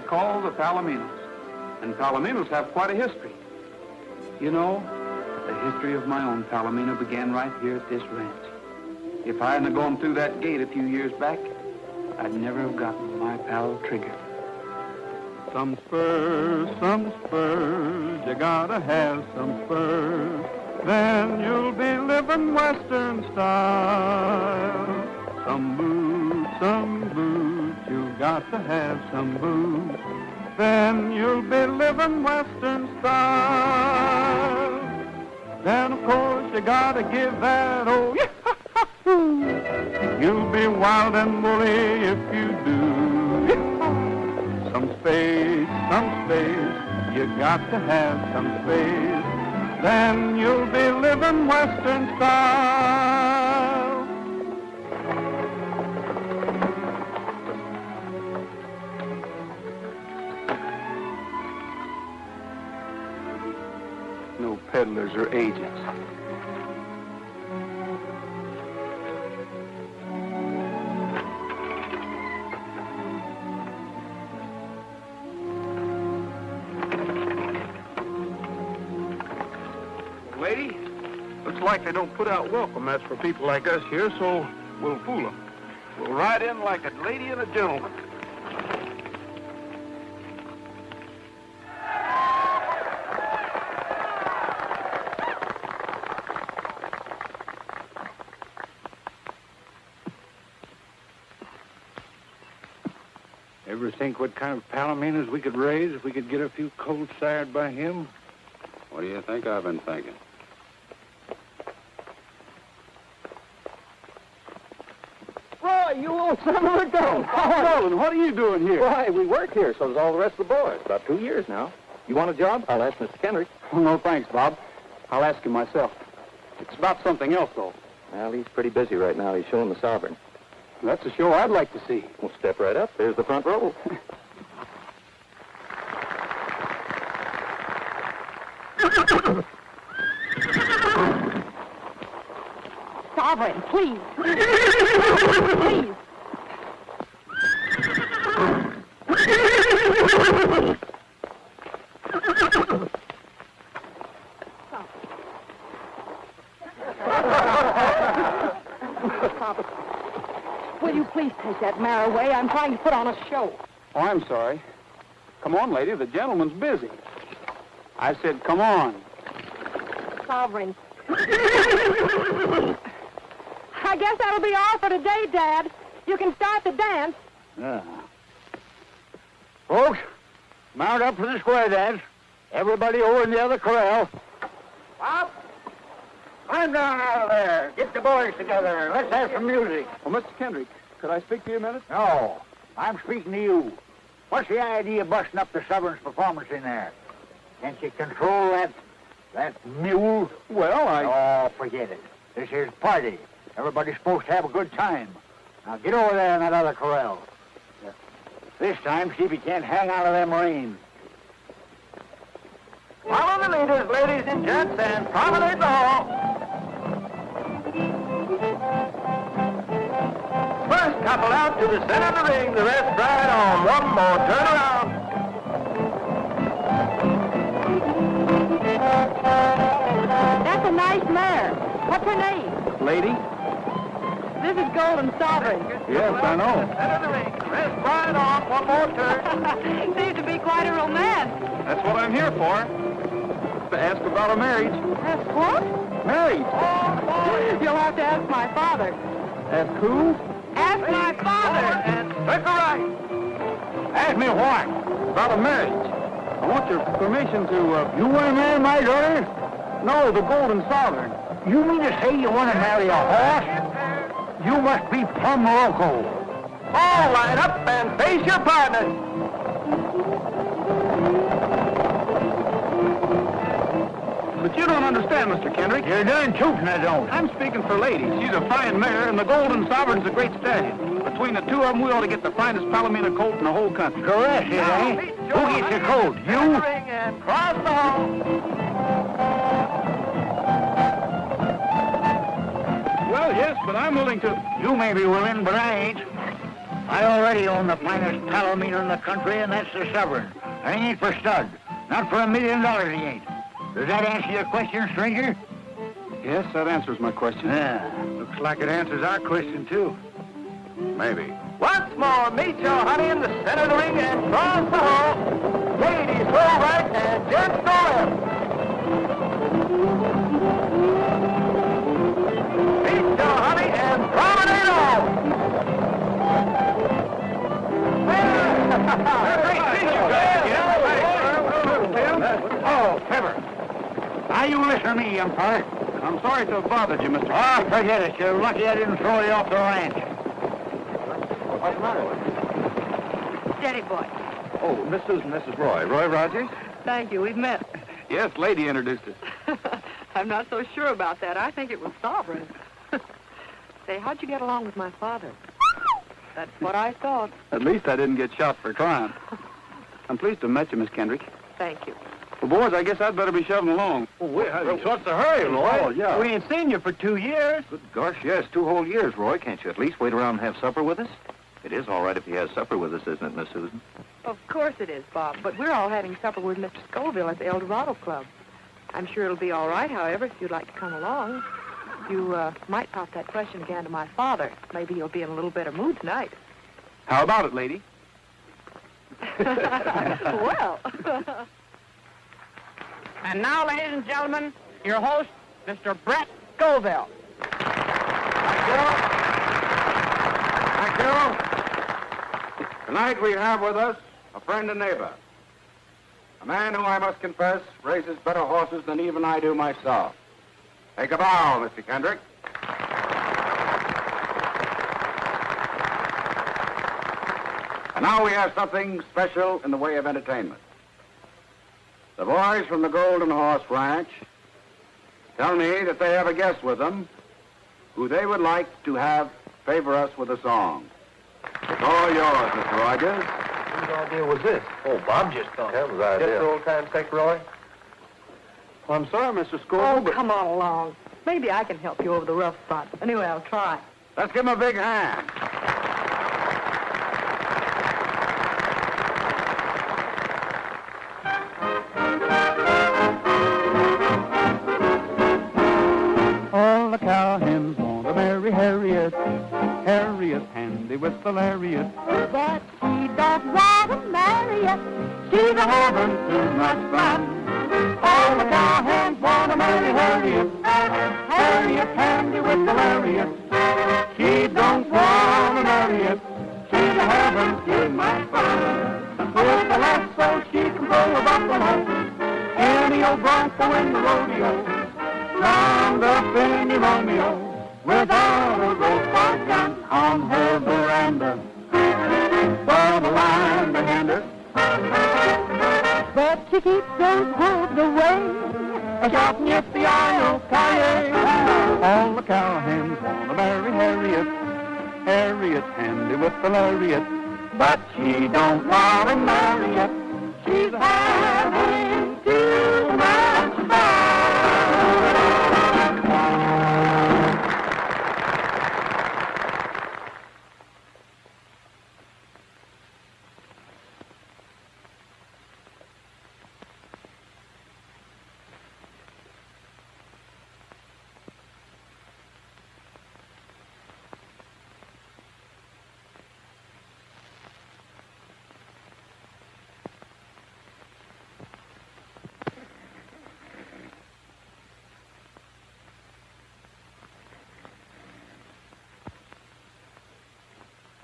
they call the Palominos. And Palominos have quite a history. You know, the history of my own Palomino began right here at this ranch. If I hadn't gone through that gate a few years back, I'd never have gotten my pal Trigger. Some spurs, you gotta have some spurs. Then you'll be living Western style. Some boots, you got to have some boots. Then you'll be living Western style. Then, of course, you gotta give that old yahoo. You'll be wild and woolly if you do. Some space, you got to have some space. Then you'll be living Western style. No peddlers or agents. Lady, looks like they don't put out welcome mats for people like us here, so we'll fool them. We'll ride in like a lady and a gentleman. Ever think what kind of palominos we could raise if we could get a few colts sired by him? What do you think I've been thinking? Roy, you old son of a gun! Nolan, what are you doing here? Why, we work here, so does all the rest of the boys. About 2 years now. You want a job? I'll ask Mr. Kendrick. Oh, no, thanks, Bob. I'll ask him myself. It's about something else, though. Well, he's pretty busy right now. He's showing the Sovereign. That's a show I'd like to see. Well, step right up. There's the front row. Sovereign, please. Please. Will you please take that mare away? I'm trying to put on a show. Oh, I'm sorry. Come on, lady. The gentleman's busy. I said, come on. Sovereign. I guess that'll be all for today, Dad. You can start the dance. Yeah. Folks, mount up for the square dance. Everybody over in the other corral. Bob, climb down out of there. Get the boys together. Let's have some music. Oh, Mr. Kendrick, could I speak to you a minute? No, I'm speaking to you. What's the idea of busting up the Sovereign's performance in there? Can't you control that mule? Well, Oh, forget it. This here's party. Everybody's supposed to have a good time. Now get over there in that other corral. This time, see if you can't hang out of them reins. Follow the leaders, ladies and gents, and promenade all. First couple out to the center of the ring, the rest ride on. One more turn around. That's a nice mare. What's her name? lady? This is Golden Sovereign. Yes, I know. Center of the ring. Rest right on. One more turn. Seems to be quite a romance. That's what I'm here for. To ask about a marriage. Ask what? Marriage. You'll have to ask my father. Ask who? Ask my father. And trick or right. Ask me what? About a marriage. I want your permission to, You want to marry my daughter? No, the Golden Sovereign. You mean to say you want to marry a horse? You must be plumb loco. All line up and face your partners. But you don't understand, Mr. Kendrick. You're done tootin', I don't. I'm speaking for ladies. She's a fine mare, and the Golden Sovereign's a great stallion. Between the two of them, we ought to get the finest Palomino colt in the whole country. Correct, it ain't. Who gets the coat? You? Cross the hall. Well, yes, but I'm willing to. You may be willing, but I ain't. I already own the finest tallow meter in the country, and that's the Sovereign. And he ain't for stud. Not for $1 million, he ain't. Does that answer your question, stranger? Yes, that answers my question. Yeah. Looks like it answers our question, too. Maybe. Once more, meet your honey in the center of the ring and cross the hall. Ladies go right and gents go left. Meet your honey and promenade on. Oh, Pepper. Now you listen to me, young fella. I'm sorry to have bothered you, Mr. Oh, forget it. You're lucky I didn't throw you off the ranch. What's the matter with you? Steady, boy. Oh, Miss Susan, this is Roy. Roy Rogers? Thank you. We've met. Yes, lady introduced us. I'm not so sure about that. I think it was Sovereign. Say, how'd you get along with my father? That's what I thought. At least I didn't get shot for trying. I'm pleased to have met you, Miss Kendrick. Thank you. Well, boys, I guess I'd better be shoving along. Oh, wait, what's the hurry, Roy? Oh, yeah. We ain't seen you for 2 years. Good gosh, yes, 2 whole years, Roy. Can't you at least wait around and have supper with us? It is all right if he has supper with us, isn't it, Miss Susan? Of course it is, Bob. But we're all having supper with Mr. Scoville at the El Dorado Club. I'm sure it'll be all right, however, if you'd like to come along. You might pop that question again to my father. Maybe he'll be in a little better mood tonight. How about it, lady? Well. And now, ladies and gentlemen, your host, Mr. Brett Scoville. Thank you. Tonight we have with us a friend and neighbor. A man who, I must confess, raises better horses than even I do myself. Take a bow, Mr. Kendrick. And now we have something special in the way of entertainment. The boys from the Golden Horse Ranch tell me that they have a guest with them who they would like to have favor us with a song. It's all yours, Mr. Rogers. Whose idea was this? Oh, Bob just thought. That was our Just idea. for old time's sake, Roy? Well, I'm sorry, Mr. Scoville, Oh, but come on along. Maybe I can help you over the rough spot. Anyway, I'll try. let's give him a big hand. All the cowhands want to marry Harriet. Harriet's handy with the lariat. But she don't want to marry you. She's a having too much fun. All the cowhands want to marry Harriet. Harriet's handy with the lariat. She don't want to marry it. She's a having too much fun. With the lasso she can pull a buffalo. Any old bronco in the rodeo. Round up any Romeo. Without a rope or gun on her veranda. For the line behind her. But she keeps those hooves away. Shouting yippee-yi-yo-ki-yay. All the cowhands want to marry Harriet. Harriet's handy with the lariat. But she don't want to marry it. She's having too much fun.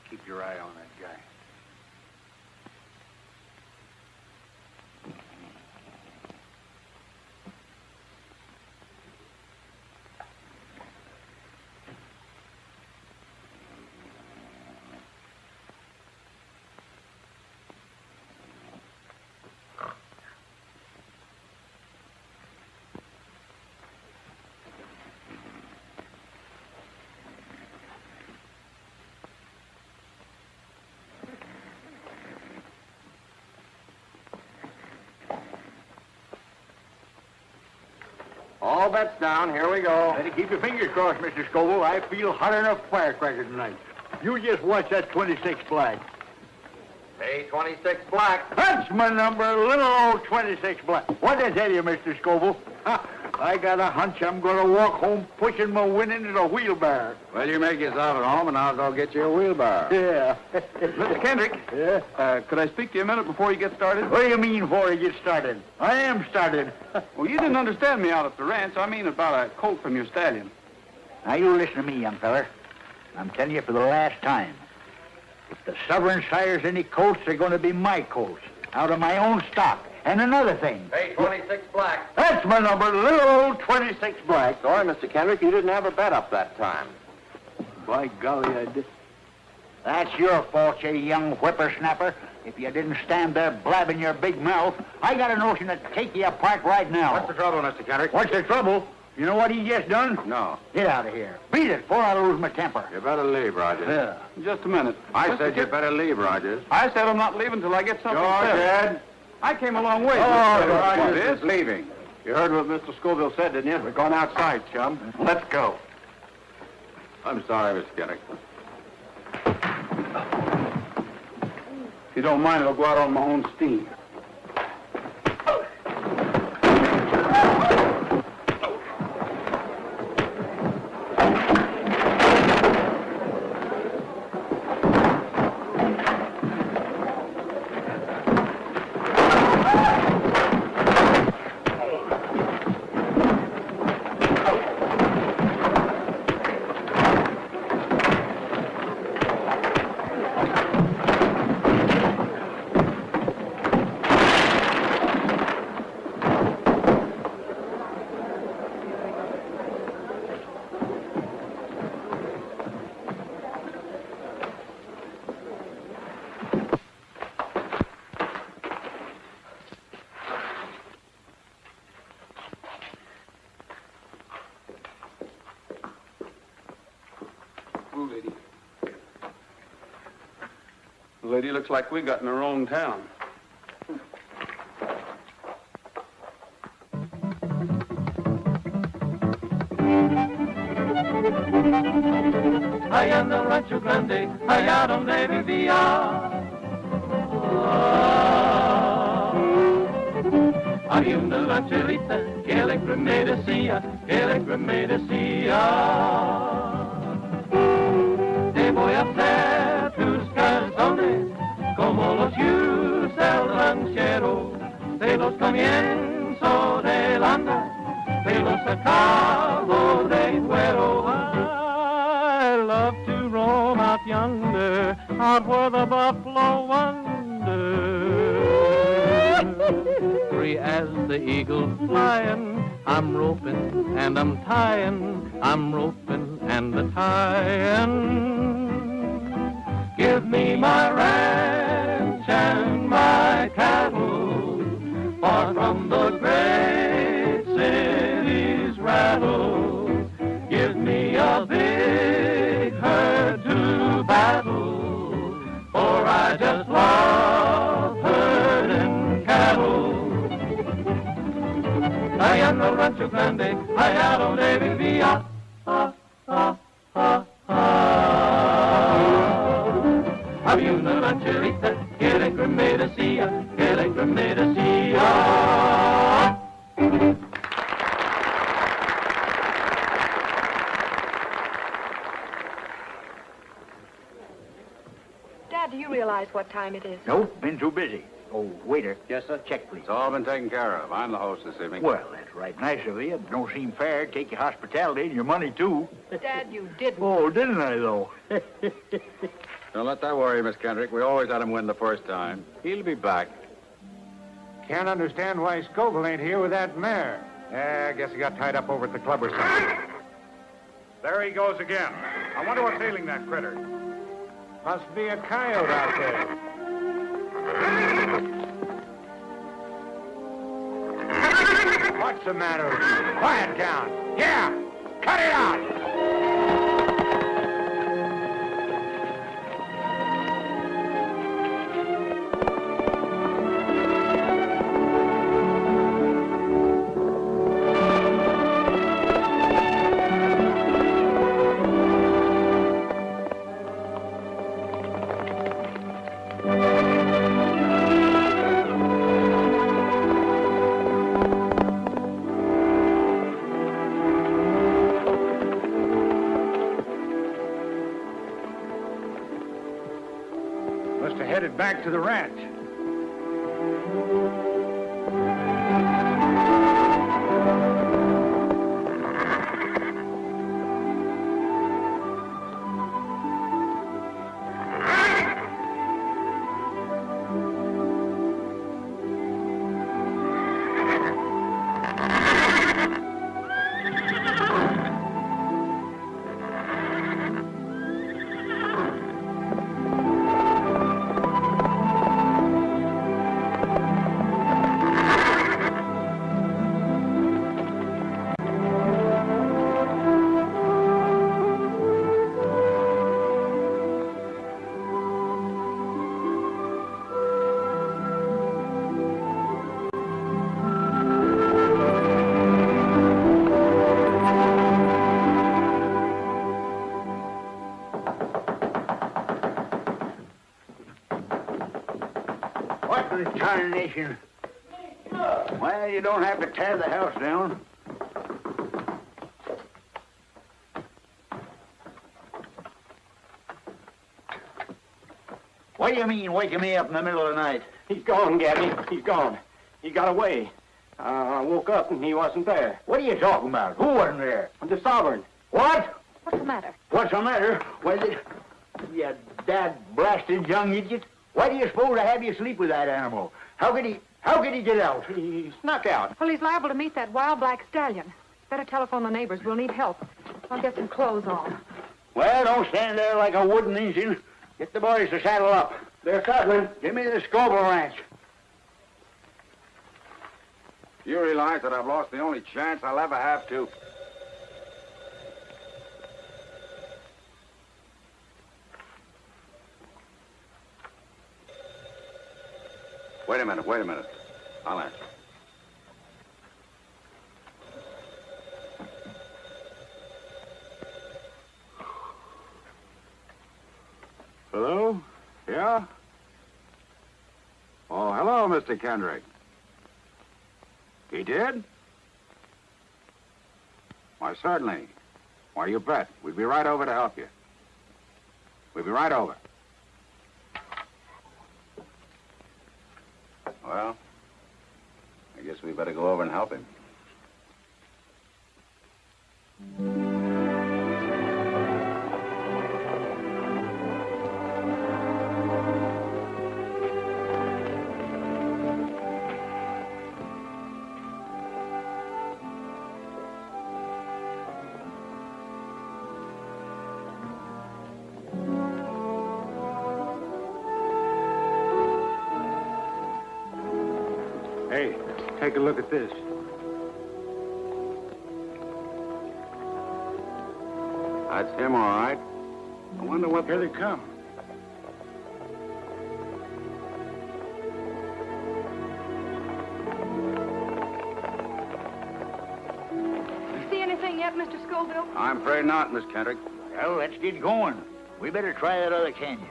Keep your eye on that guy. All bets down. Here we go. Better keep your fingers crossed, Mr. Scoville. I feel hotter than a firecracker tonight. You just watch that 26 black. Hey, 26 black. That's my number, little old 26 black. What did I tell you, Mr. Scoville? I got a hunch I'm going to walk home pushing my winnings in a wheelbarrow. Well, you make yourself at home, and I'll go get you a wheelbarrow. Yeah. Mr. Kendrick, Yeah? could I speak to you a minute before you get started? What do you mean before you get started? I am started. Well, you didn't understand me out at the ranch. I mean about a colt from your stallion. Now, you listen to me, young feller. I'm telling you for the last time. If the Sovereign sires any colts, they're going to be my colts, out of my own stock. And another thing. Hey, 26 black. That's my number, little old 26 black. Sorry, Mr. Kendrick, you didn't have a bet up that time. By golly, I did. That's your fault, you young whippersnapper. If you didn't stand there blabbing your big mouth, I got a notion to take you apart right now. What's the trouble, Mr. Kendrick? What's the trouble? You know what he just done? No. Get out of here. Beat it before I lose my temper. You better leave, Rogers. Yeah. Just a minute. I Mr. said you Kid- better leave, Rogers. I said I'm not leaving till I get something said. Dad. I came a long way. Oh, Mr. Rogers Rogers. is leaving. You heard what Mr. Scoville said, didn't you? We're going outside, chum. Let's go. I'm sorry, Mr. Kendrick. If you don't mind, I'll go out on my own steam. Ooh, lady. The lady looks like we got in the wrong town. Allá en el Rancho Grande, allá donde vivía. Había una rancherita que alegre me decía, te voy a hacer tus calzones como los yus del ranchero, de los comienzo del andar, de los acabo de cuero. I love to roam out yonder, out where the buffalo wander. Free as the eagle flying, I'm roping and I'm tying, I'm roping and a tying. Give me my ranch and my cattle, far from the great city's rattle. Give me a big herd to battle, for I just love herding cattle. Allá en el Rancho Grande, allá donde vivía. Había una rancherita que alegre me decía, Dad, do you realize what time it is? Nope, been too busy. Oh, waiter. Yes, sir? Check, please. It's all been taken care of. I'm the host this evening. Well, that's right nice of you. It don't seem fair. Take your hospitality and your money, too. Dad, you didn't. Oh, didn't I, though? Don't let that worry you, Miss Kendrick. We always let him win the first time. He'll be back. Can't understand why Scoville ain't here with that mare. I guess he got tied up over at the club or something. There he goes again. I wonder what's ailing that critter. Must be a coyote out there. What's the matter with you? Quiet down. Yeah, cut it out. head back to the ranch. What in tarnation? Well, you don't have to tear the house down. What do you mean, waking me up in the middle of the night? He's gone, Gabby. He's gone. He got away. I woke up and he wasn't there. What are you talking about? Who wasn't there? The Sovereign. What? What's the matter? What's the matter? Why, you dad-blasted young idiot. Why do you suppose I have you sleep with that animal? How could he get out? He snuck out. Well, he's liable to meet that wild black stallion. Better telephone the neighbors. We'll need help. I'll get some clothes on. Well, don't stand there like a wooden engine. Get the boys to saddle up. They're coming. Give me the Scoville ranch. You realize that I've lost the only chance I'll ever have to. Wait a minute. I'll answer. Hello? Yeah? Oh, hello, Mr. Kendrick. He did? Why, certainly. Why, you bet. We'd be right over to help you. We'll be right over. Well, I guess we better go over and help him. Hey, take a look at this. That's him, all right. I wonder what... Here they come. You see anything yet, Mr. Scoville? I'm afraid not, Miss Kendrick. Well, let's get going. We better try that other canyon.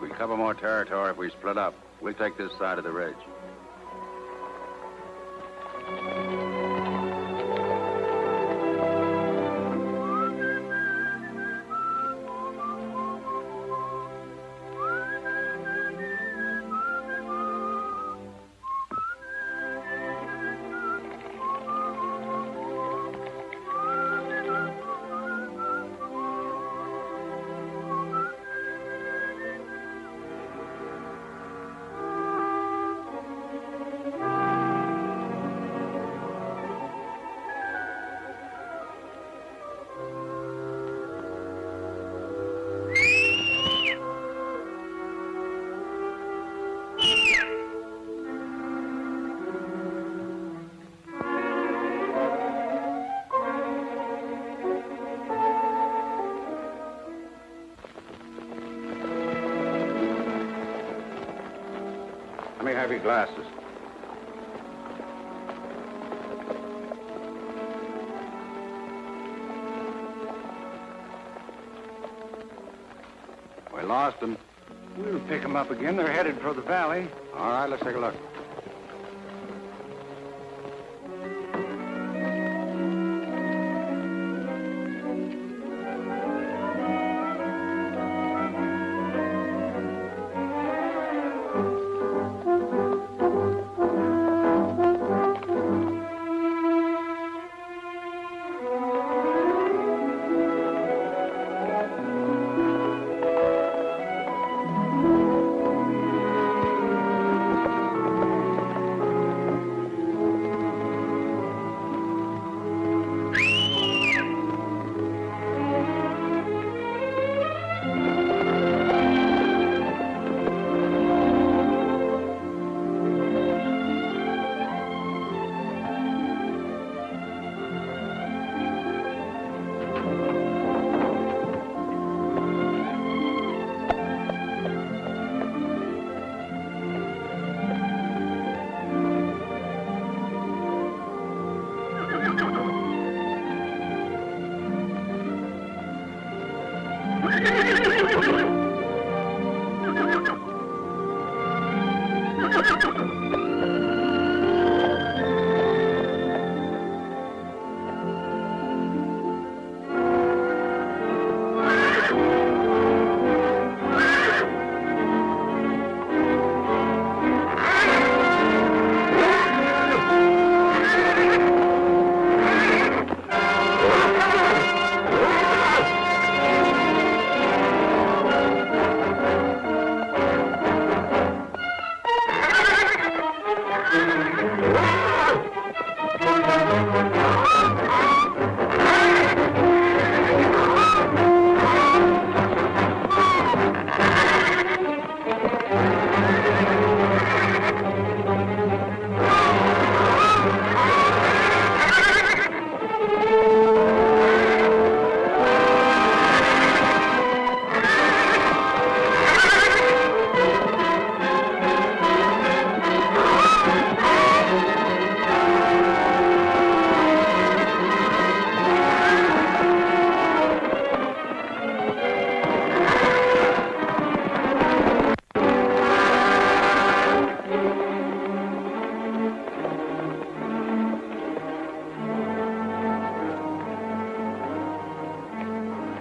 We cover more territory if we split up. We'll take this side of the ridge. Let me have your glasses. We lost them. We'll pick them up again. They're headed for the valley. All right, let's take a look.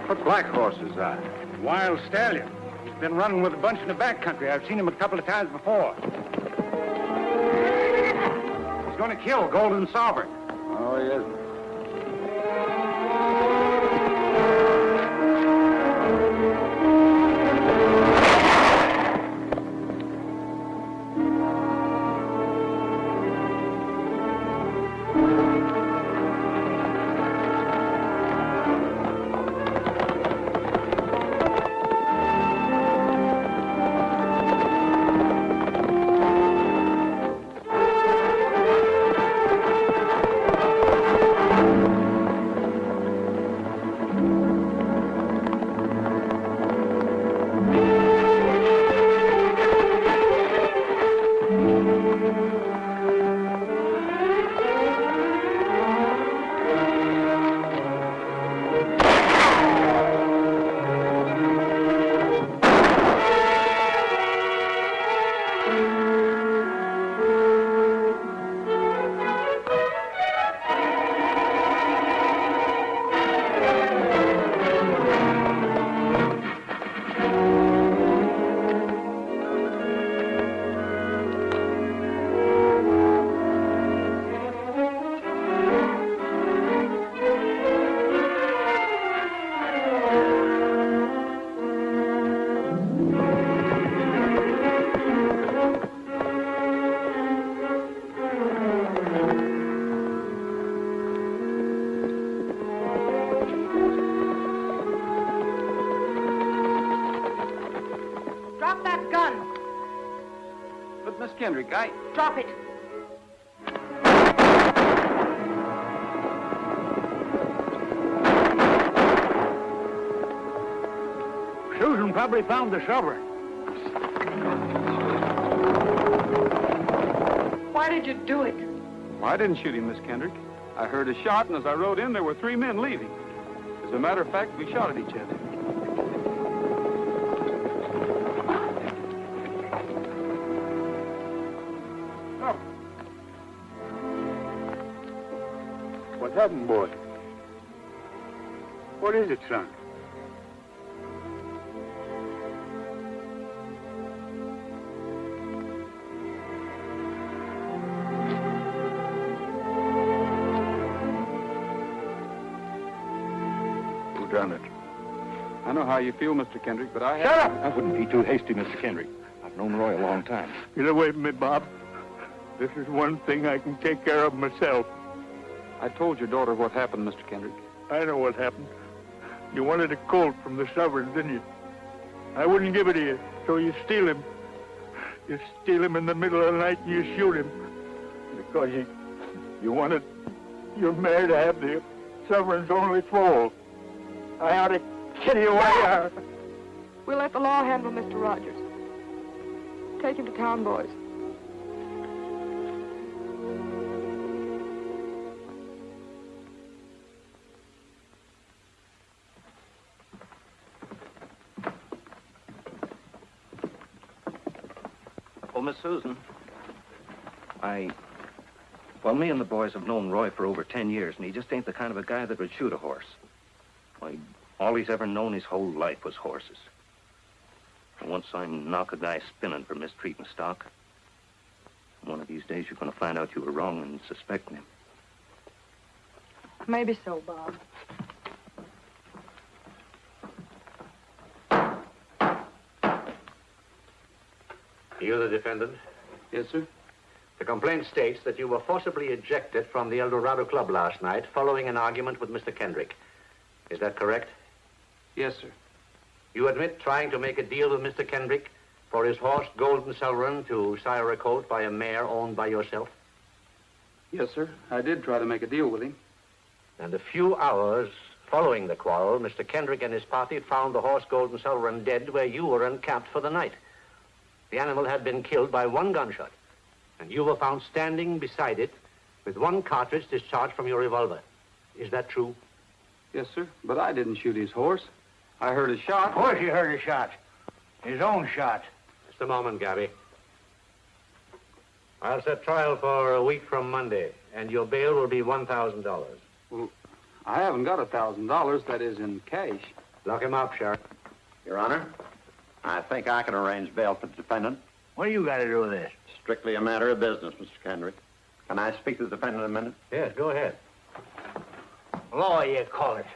What black horse is that? Wild stallion. He's been running with a bunch in the back country. I've seen him a couple of times before. He's going to kill Golden Sovereign. Oh, he isn't. Drop that gun. But, Miss Kendrick, I... Drop it. Susan probably found the shovel. Why did you do it? Well, I didn't shoot him, Miss Kendrick. I heard a shot, and as I rode in, there were 3 men leaving. As a matter of fact, we shot at each other. What happened, boy? What is it, son? Who done it? I know how you feel, Mr. Kendrick, but I... Shut up! I wouldn't be too hasty, Mr. Kendrick. I've known Roy a long time. Get away from me, Bob. This is one thing I can take care of myself. I told your daughter what happened, Mr. Kendrick. I know what happened. You wanted a colt from the Sovereign, didn't you? I wouldn't give it to you, so you steal him. You steal him in the middle of the night and you shoot him. Because you wanted your mare to have the Sovereign's only foal. I ought to kill you away. We'll let the law handle Mr. Rogers. Take him to town, boys. Oh, Miss Susan, Well, me and the boys have known Roy for over 10 years, and he just ain't the kind of a guy that would shoot a horse. Why, all he's ever known his whole life was horses. And once I knock a guy spinning for mistreating stock, one of these days you're going to find out you were wrong and suspecting him. Maybe so, Bob. You the defendant? Yes, sir. The complaint states that you were forcibly ejected from the El Dorado Club last night following an argument with Mr. Kendrick. Is that correct? Yes, sir. You admit trying to make a deal with Mr. Kendrick for his horse, Golden Sovereign, to sire a colt by a mare owned by yourself? Yes, sir. I did try to make a deal with him. And a few hours following the quarrel, Mr. Kendrick and his party found the horse, Golden Sovereign, dead where you were encamped for the night. The animal had been killed by one gunshot, and you were found standing beside it with one cartridge discharged from your revolver. Is that true? Yes, sir. But I didn't shoot his horse. I heard a shot. Of course you heard a shot. His own shot. Just a moment, Gabby. I'll set trial for a week from Monday, and your bail will be $1,000. Well, I haven't got $1,000, that is in cash. Lock him up, Sheriff. Your Honor, I think I can arrange bail for the defendant. What do you got to do with this? Strictly a matter of business, Mr. Kendrick. Can I speak to the defendant a minute? Yes, go ahead. Law, you call it.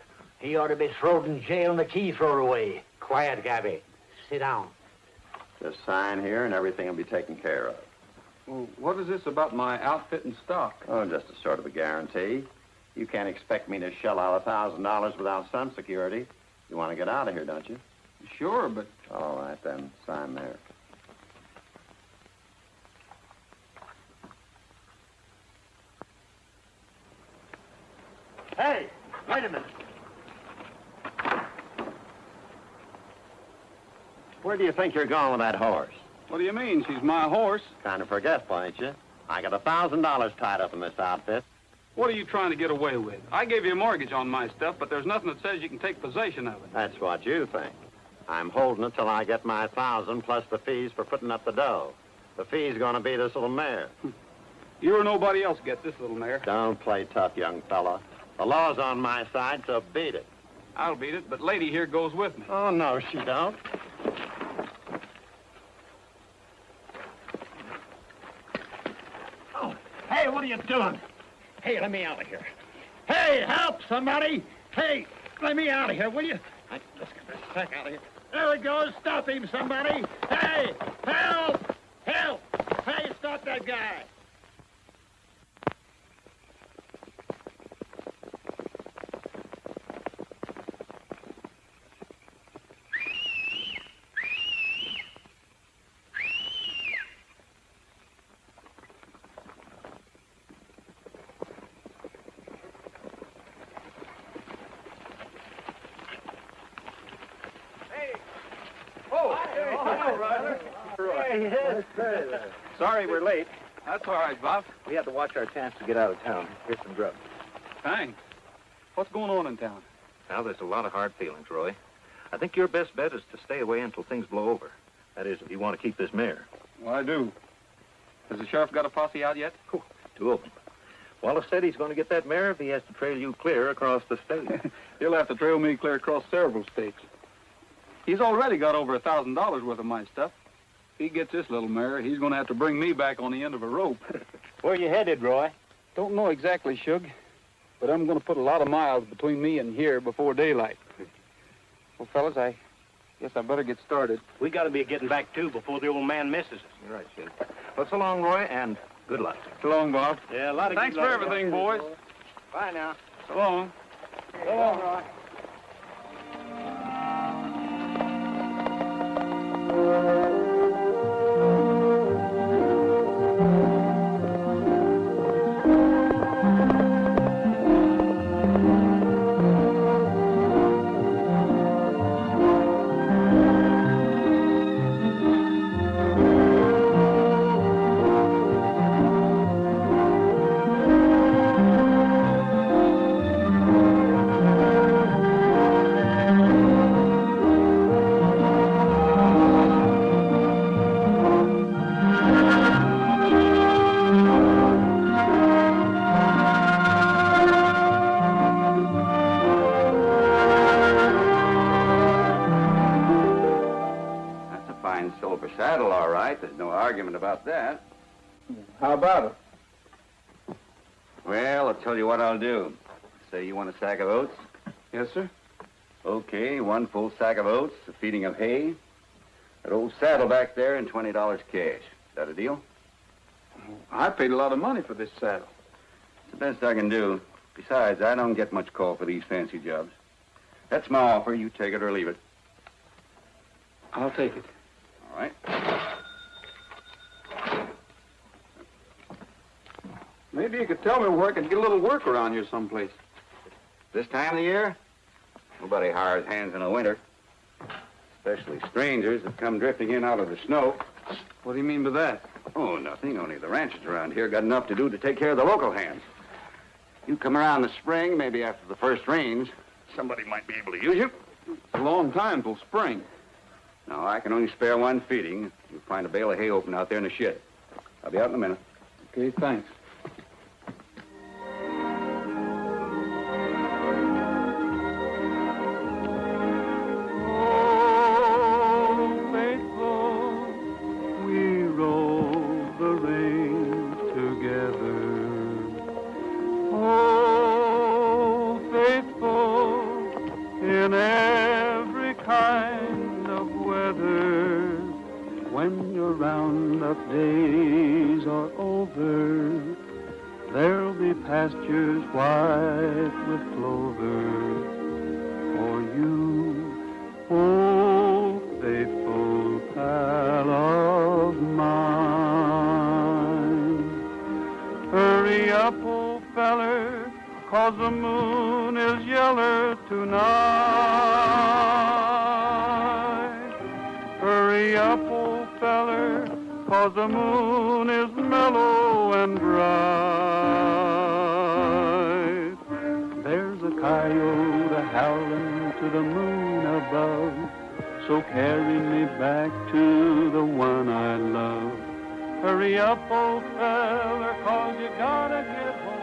He ought to be thrown in jail and the key thrown away. Quiet, Gabby. Sit down. Just sign here and everything will be taken care of. Well, what is this about my outfit and stock? Oh, just a sort of a guarantee. You can't expect me to shell out $1,000 without some security. You want to get out of here, don't you? Sure, but... All right, then. Sign there. Hey, wait a minute. Where do you think you're going with that horse? What do you mean? She's my horse. Kind of forgetful, ain't you? I got $1,000 tied up in this outfit. What are you trying to get away with? I gave you a mortgage on my stuff, but there's nothing that says you can take possession of it. That's what you think. I'm holding it till I get my 1,000 plus the fees for putting up the dough. The fee's gonna be this little mare. You or nobody else gets this little mare. Don't play tough, young fella. The law's on my side, so beat it. I'll beat it, but lady here goes with me. Oh, no, she don't. Oh, hey, what are you doing? Hey, let me out of here. Hey, help, somebody. Hey, let me out of here, will you? Let's get this sack out of here. There he goes. Stop him, somebody. Hey, help! Help! Hey, stop that guy. Sorry we're late. That's all right, Bob. We had to watch our chance to get out of town. Here's some grub. Thanks. What's going on in town? Now, there's a lot of hard feelings, Roy. I think your best bet is to stay away until things blow over. That is, if you want to keep this mare. Well, I do. Has the sheriff got a posse out yet? Oh, 2 of them. Wallace said he's going to get that mare if he has to trail you clear across the state. He'll have to trail me clear across several states. He's already got over $1,000 worth of my stuff. If he gets this little mare, he's going to have to bring me back on the end of a rope. Where you headed, Roy? Don't know exactly, Shug, but I'm going to put a lot of miles between me and here before daylight. Well, fellas, I guess I better get started. We got to be getting back, too, before the old man misses us. You're right, Sid. Well, so long, Roy, and good luck. So long, Bob. Yeah, a lot of Thanks good for luck. everything, boys. Bye now. So long. So long, Roy. Silver saddle, all right. There's no argument about that. How about it? Well, I'll tell you what I'll do. Say you want a sack of oats? Yes, sir. Okay, 1 full sack of oats, a feeding of hay, that old saddle back there, and $20 cash. Is that a deal? I paid a lot of money for this saddle. It's the best I can do. Besides, I don't get much call for these fancy jobs. That's my offer. You take it or leave it. I'll take it. All right. Maybe you could tell me where I could get a little work around here someplace. This time of the year, nobody hires hands in the winter. Especially strangers that come drifting in out of the snow. What do you mean by that? Oh, nothing. Only the ranchers around here got enough to do to take care of the local hands. You come around the spring, maybe after the first rains, somebody might be able to use you. It's a long time till spring. No, I can only spare 1 feeding. You'll find a bale of hay open out there in the shed. I'll be out in a minute. Okay, thanks. pastures white with clover for you, old faithful pal of mine. Hurry up, old feller, 'cause the moon is yeller tonight. Hurry up, old feller, 'cause the moon is mellow and bright. There's a coyote howling to the moon above, so carry me back to the one I love. Hurry up, old feller, 'cause you gotta get home.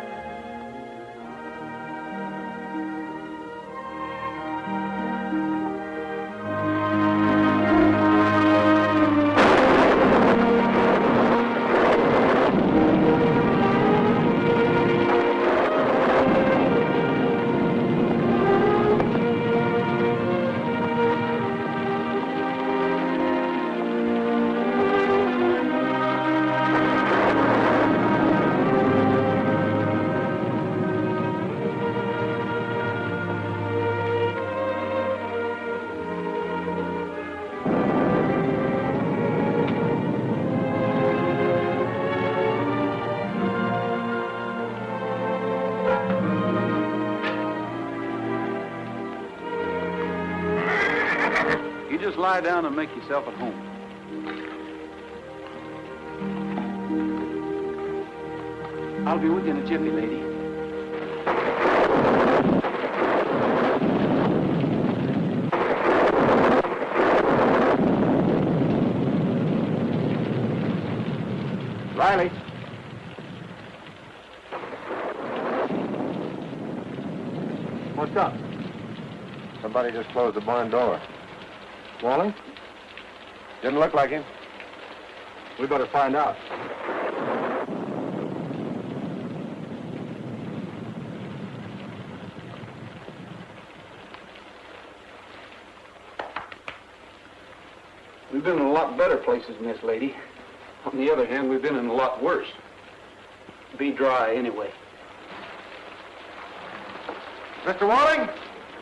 You just lie down and make yourself at home. I'll be with you in a jiffy, lady. Riley. What's up? Somebody just closed the barn door. Walling? Didn't look like him. We better find out. We've been in a lot better places than this, lady. On the other hand, we've been in a lot worse. Be dry, anyway. Mr. Walling?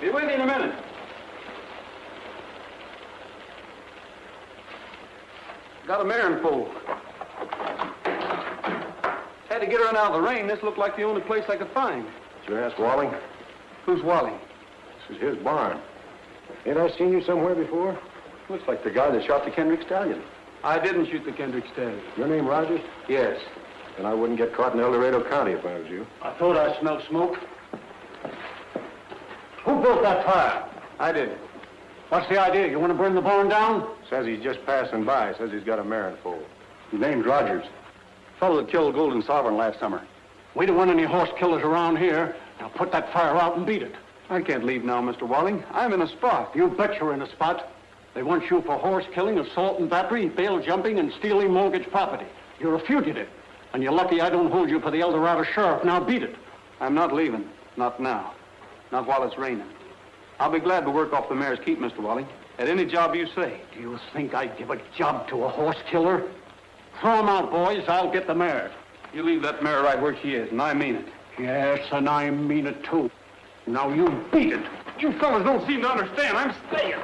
Be with you in a minute. Got a mare in foal. Had to get her in out of the rain. This looked like the only place I could find. Did you ask Walling? Who's Walling? This is his barn. Ain't I seen you somewhere before? Looks like the guy that shot the Kendrick stallion. I didn't shoot the Kendrick stallion. Your name Rogers? Yes. And I wouldn't get caught in El Dorado County if I was you. I thought I smelled smoke. Who built that fire? I did. What's the idea? You want to burn the barn down? Says he's just passing by. Says he's got a mare in foal. His name's Rogers. Fellow that killed Golden Sovereign last summer. We don't want any horse killers around here. Now put that fire out and beat it. I can't leave now, Mr. Walling. I'm in a spot. You bet you're in a spot. They want you for horse killing, assault and battery, bail jumping, and stealing mortgage property. You're a fugitive. And you're lucky I don't hold you for the El Dorado sheriff. Now beat it. I'm not leaving. Not now. Not while it's raining. I'll be glad to work off the mare's keep, Mr. Walling. At any job you say. Do you think I'd give a job to a horse killer? Throw 'em out, boys. I'll get the mare. You leave that mare right where she is, and I mean it. Yes, and I mean it, too. Now you beat it. You fellas don't seem to understand. I'm staying.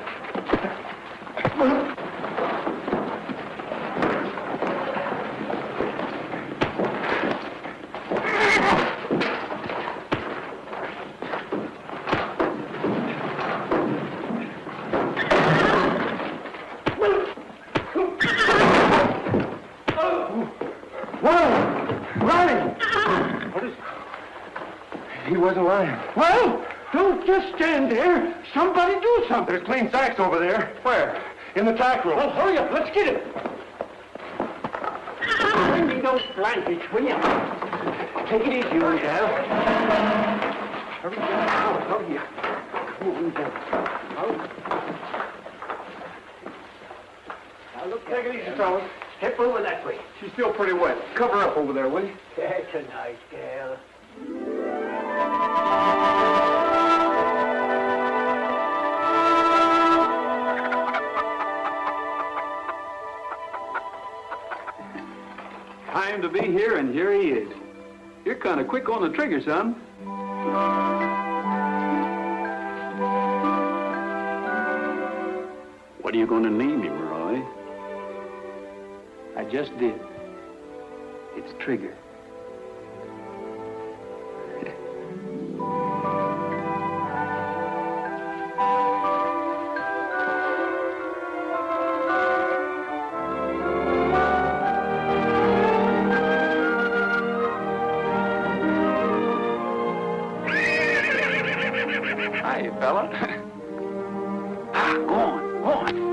He wasn't lying. Well, don't just stand there. Somebody do something. There's clean sacks over there. Where? In the tack room. Well, hurry up. Let's get it. Bring me those blankets, will you? Take it easy, old gal. Hurry down. Out here. Come on down. Now, look, take it easy, fellas. Step over that way. She's still pretty wet. Cover her up over there, will you? That's a nice gal. Time to be here, and here he is. You're kind of quick on the trigger, son. What are you going to name him, Roy? I just did. It's Trigger. Hi, fella. Go on, go on.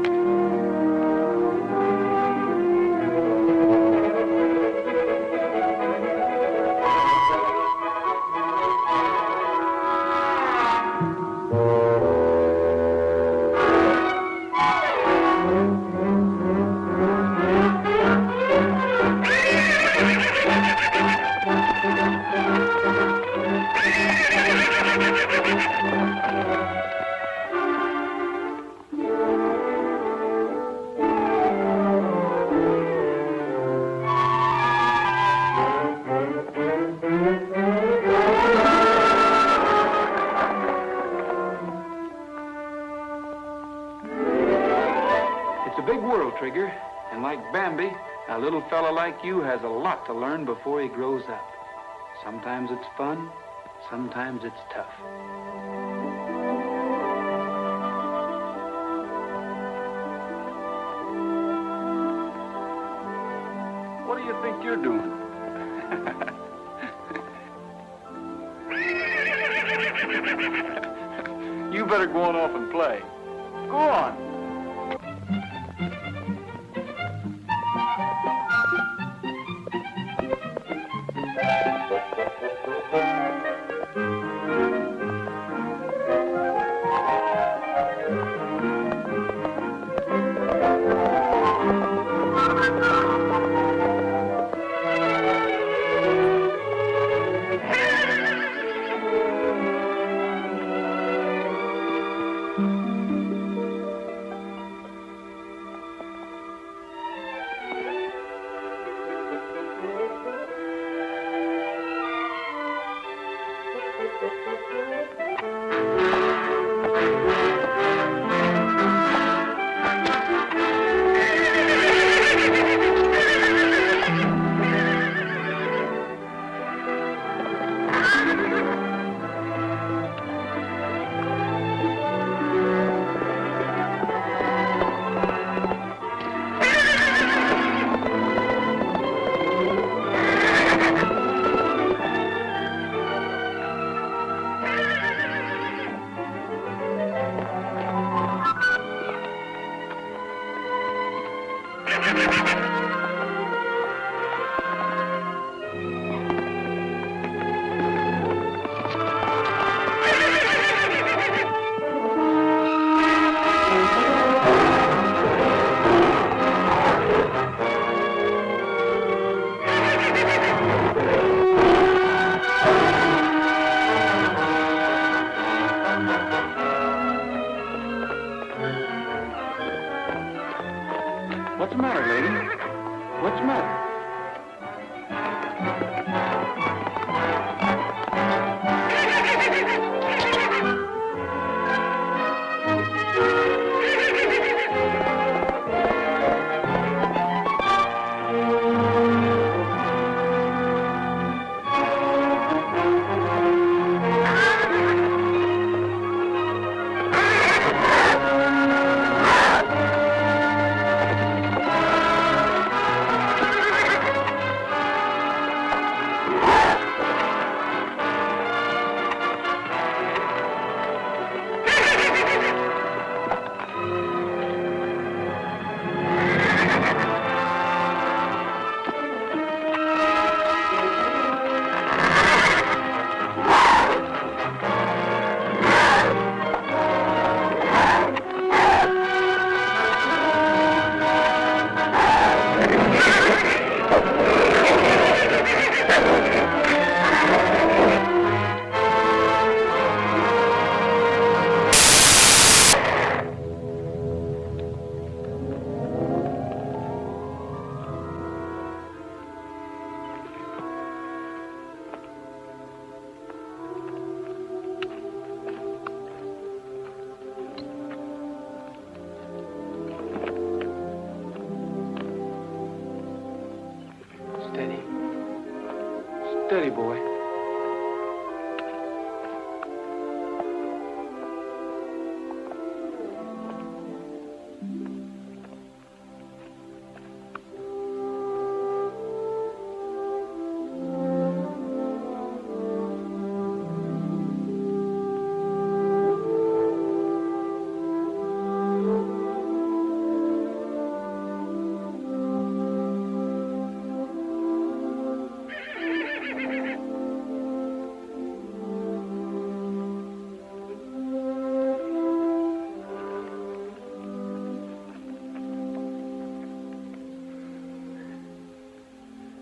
It's a big world, Trigger. And like Bambi, a little fella like you has a lot to learn before he grows up. Sometimes it's fun, sometimes it's tough. What do you think you're doing? You better go on off and play. Go on. boy.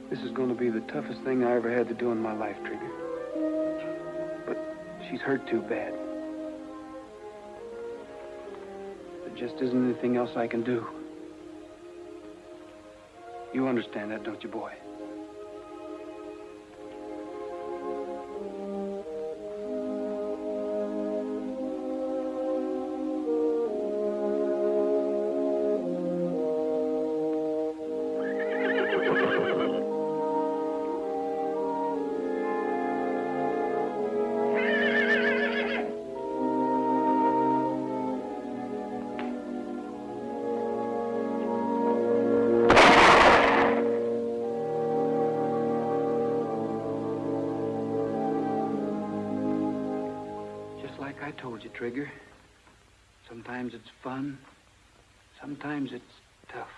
This is going to be the toughest thing I ever had to do in my life, Trigger. But she's hurt too bad. There just isn't anything else I can do. You understand that, don't you, boy? Like I told you, Trigger. Sometimes it's fun. Sometimes it's tough.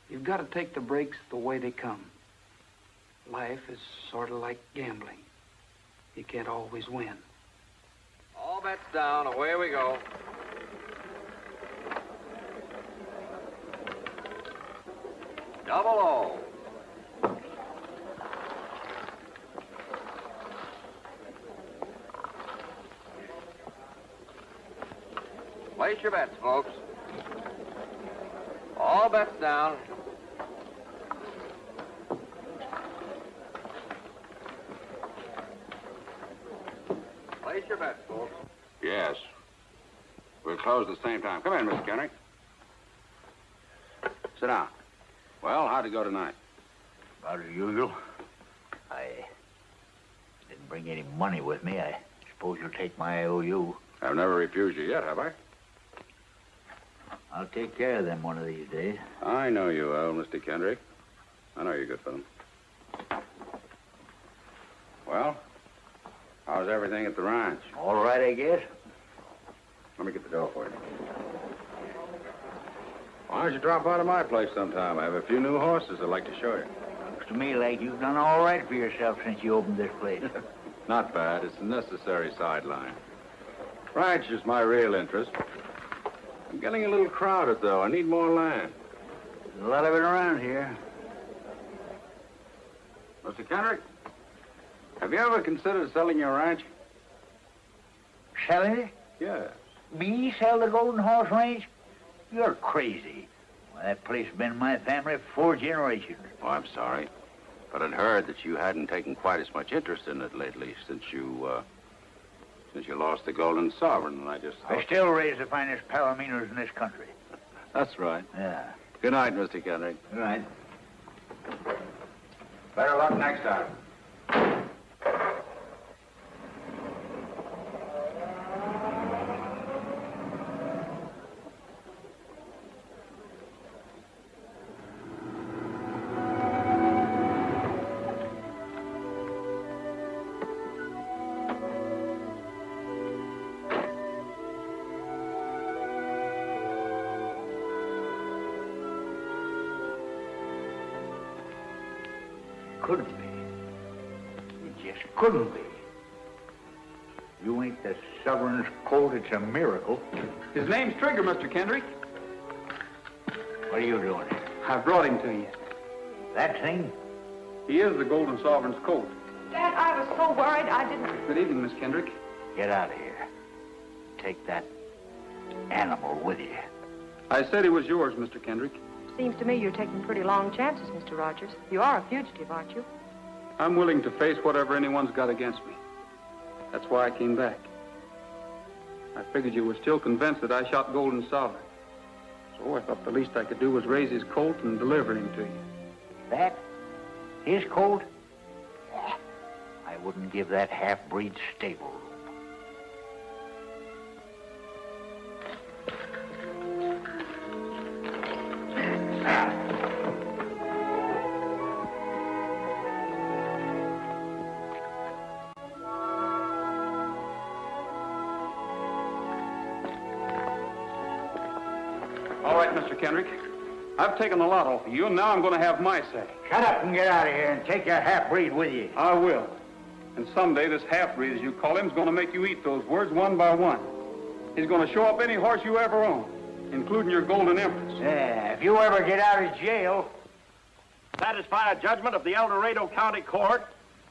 You've got to take the breaks the way they come. Life is sort of like gambling. You can't always win. All bets down. Away we go. Double O. Place your bets, folks. All bets down. Place your bets, folks. Yes. We'll close at the same time. Come in, Mr. Kendrick. Sit down. Well, how'd it go tonight? About as usual. I didn't bring any money with me. I suppose you'll take my IOU. I've never refused you yet, have I? I'll take care of them one of these days. I know you will, Mr. Kendrick. I know you're good for them. Well, how's everything at the ranch? All right, I guess. Let me get the door for you. Why don't you drop by to my place sometime? I have a few new horses I'd like to show you. Looks to me like you've done all right for yourself since you opened this place. Not bad. It's a necessary sideline. Ranch is my real interest. I'm getting a little crowded, though. I need more land. There's a lot of it around here. Mr. Kendrick, have you ever considered selling your ranch? Selling it? Yes. Me sell the Golden Horse Ranch? You're crazy. Well, that place has been in my family for 4 generations. Oh, I'm sorry. But I'd heard that you hadn't taken quite as much interest in it lately since you lost the Golden Sovereign, and I just thought... I still raise the finest palominos in this country. That's right. Yeah. Good night, Mr. Kendrick. Good night. Better luck next time. Couldn't be. It just couldn't be. You ain't the sovereign's colt, it's a miracle. His name's Trigger, Mr. Kendrick. What are you doing here? I brought him to you. That thing? He is the Golden Sovereign's colt. Dad, I was so worried I didn't... Good evening, Miss Kendrick. Get out of here. Take that animal with you. I said he was yours, Mr. Kendrick. Seems to me you're taking pretty long chances, Mr. Rogers. You are a fugitive, aren't you? I'm willing to face whatever anyone's got against me. That's why I came back. I figured you were still convinced that I shot Golden Sovereign. So I thought the least I could do was raise his colt and deliver him to you. That? His colt? wouldn't give that half-breed stable. All right, Mr. Kendrick. I've taken a lot off of you, and now I'm going to have my say. Shut up and get out of here and take your half-breed with you. I will. And someday this half-breed, as you call him, is going to make you eat those words one by one. He's going to show up any horse you ever own, including your Golden Empress. Yeah, if you ever get out of jail... Satisfy a judgment of the El Dorado County Court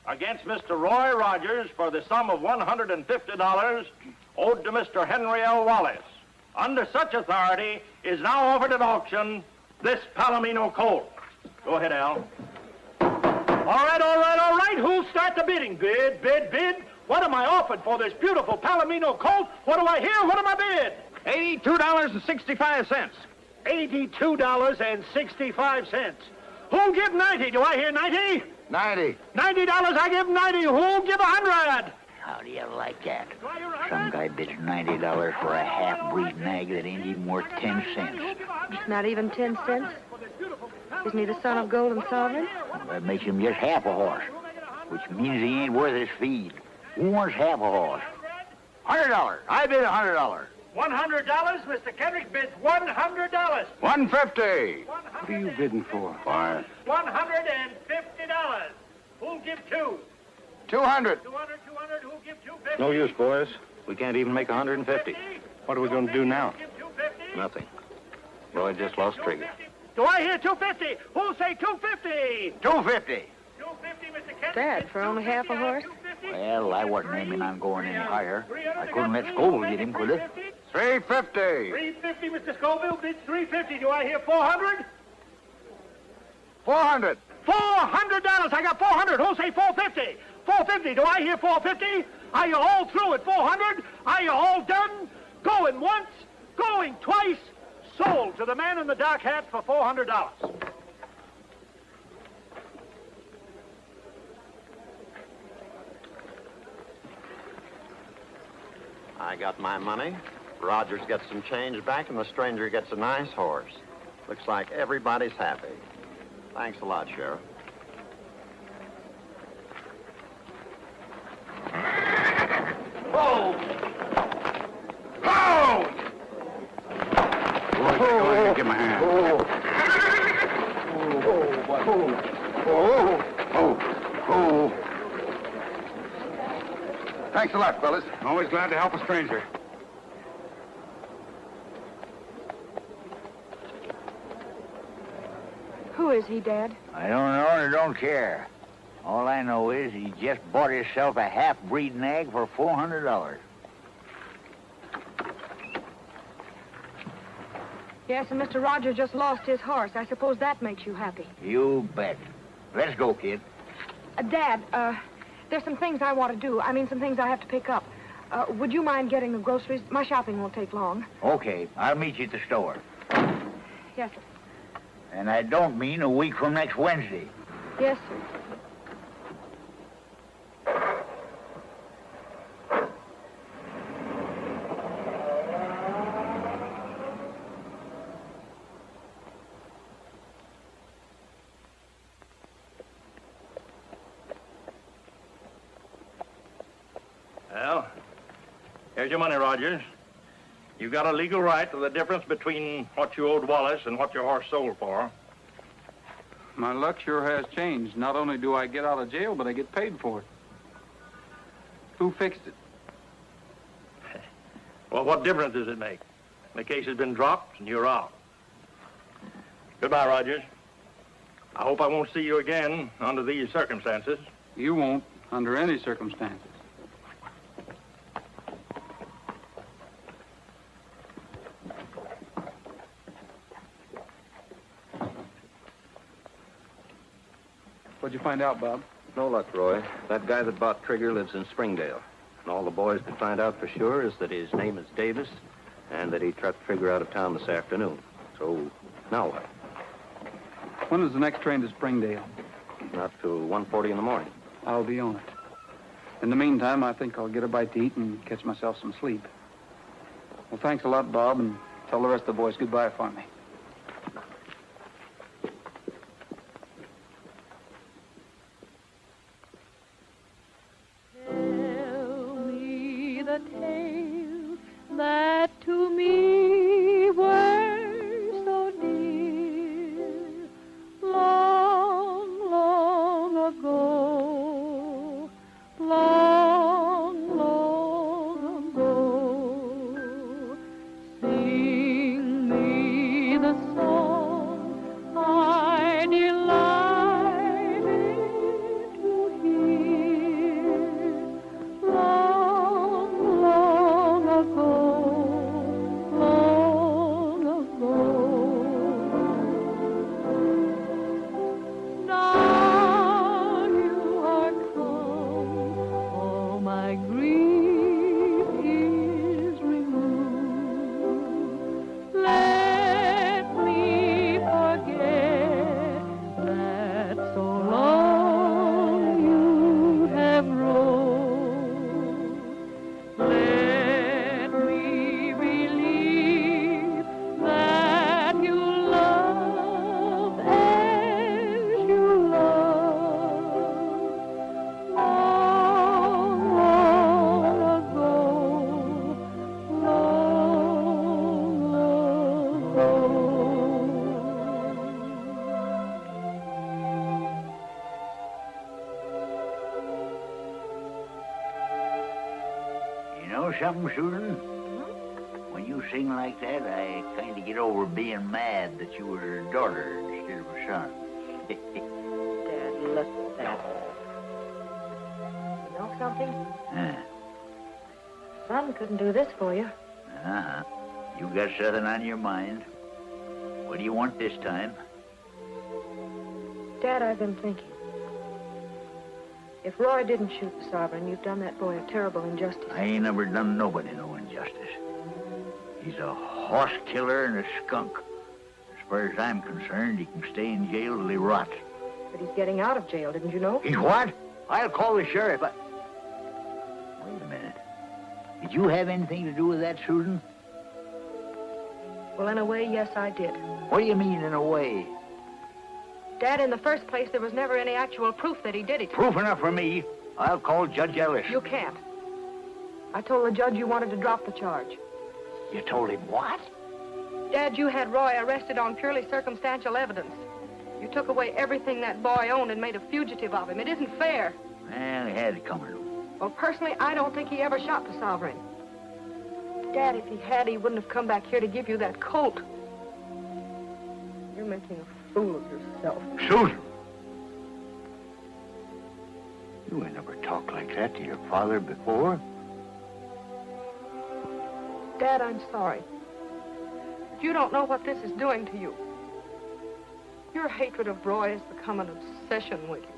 against Mr. Roy Rogers for the sum of $150 owed to Mr. Henry L. Wallace. Under such authority is now offered at auction this Palomino colt. Go ahead, Al. All right. Who'll start the bidding? Bid. What am I offered for this beautiful Palomino colt? What do I hear? What am I bid? $82.65. $82.65. Who'll give 90? Do I hear 90? 90. $90, I give 90. Who'll give 100? How do you like that? Some guy bids $90 for a half-breed nag that ain't even worth 10 cents. Not even 10 cents? Isn't he the son of Golden Sovereign? Well, that makes him just half a horse, which means he ain't worth his feed. Who wants half a horse? $100. I bid $100. $100? Mr. Kendrick bids $100. $150. What are you bidding for? Why? $150. Who'll give two? 200. 200. Who'll give 250? No use, boys. We can't even make 150. What are we going to do now? Nothing. Roy just lost trigger. Do I hear 250? Who'll say 250? 250. 250, Mr. Kendrick. Dad, for only half a horse? Well, I wasn't aiming on going any higher. I couldn't let Scoville get him, could I? 350. 350, Mr. Scoville bids 350. Do I hear 400? 400. $400. I got 400. Who'll say 450? 450. Do I hear 450? Are you all through at 400? Are you all done? Going once, going twice. Sold to the man in the dark hat for $400. I got my money. Rogers gets some change back, and the stranger gets a nice horse. Looks like everybody's happy. Thanks a lot, Sheriff. Whoa! Go ahead, give him a hand. Thanks a lot, fellas. Always glad to help a stranger. Who is he, Dad? I don't know and I don't care. All I know is he just bought himself a half-breed nag for $400. Yes, and Mr. Rogers just lost his horse. I suppose that makes you happy. You bet. Let's go, kid. Dad, there's some things I want to do. I mean, some things I have to pick up. Would you mind getting the groceries? My shopping won't take long. Okay, I'll meet you at the store. Yes, sir. And I don't mean a week from next Wednesday. Yes, sir. Well, here's your money, Rogers. You got a legal right to the difference between what you owed Wallace and what your horse sold for. My luck sure has changed. Not only do I get out of jail, but I get paid for it. Who fixed it? Well, what difference does it make? The case has been dropped and you're out. Goodbye, Rogers. I hope I won't see you again under these circumstances. You won't, under any circumstances. What'd you find out, Bob? No luck, Roy. That guy that bought Trigger lives in Springdale. And all the boys could find out for sure is that his name is Davis and that he trucked Trigger out of town this afternoon. So, now what? When is the next train to Springdale? Not till 1:40 in the morning. I'll be on it. In the meantime, I think I'll get a bite to eat and catch myself some sleep. Well, thanks a lot, Bob, and tell the rest of the boys goodbye for me. Tell me the tales that to me were so dear, long, long ago, long, long ago. Sing me the song I delighted to hear, long, long ago, long ago. Now you are come, all my grief is removed. Let me forget that so long you have roved. Let me believe that you love as you love long, long ago, long, long You know something, Susan? When you sing like that, I kind of get over being mad that you were a daughter instead of a son. Dad, look at that. You know something? Son couldn't do this for you. Uh-huh. You got something on your mind. What do you want this time? Dad, I've been thinking. If Roy didn't shoot the Sovereign, you've done that boy a terrible injustice. I ain't never done nobody no injustice. He's a horse killer and a skunk. As far as I'm concerned, he can stay in jail till he rots. But he's getting out of jail, didn't you know? He's what? I'll call the sheriff. Wait a minute. Did you have anything to do with that, Susan? Well, in a way, yes, I did. What do you mean, in a way? Dad, in the first place, there was never any actual proof that he did it. Proof enough for me. I'll call Judge Ellis. You can't. I told the judge you wanted to drop the charge. You told him what? Dad, you had Roy arrested on purely circumstantial evidence. You took away everything that boy owned and made a fugitive of him. It isn't fair. Well, he had it coming. Well, personally, I don't think he ever shot the Sovereign. Dad, if he had, he wouldn't have come back here to give you that colt. You're making a fool of yourself. Susan! You ain't never talked like that to your father before. Dad, I'm sorry. You don't know what this is doing to you. Your hatred of Roy has become an obsession with you.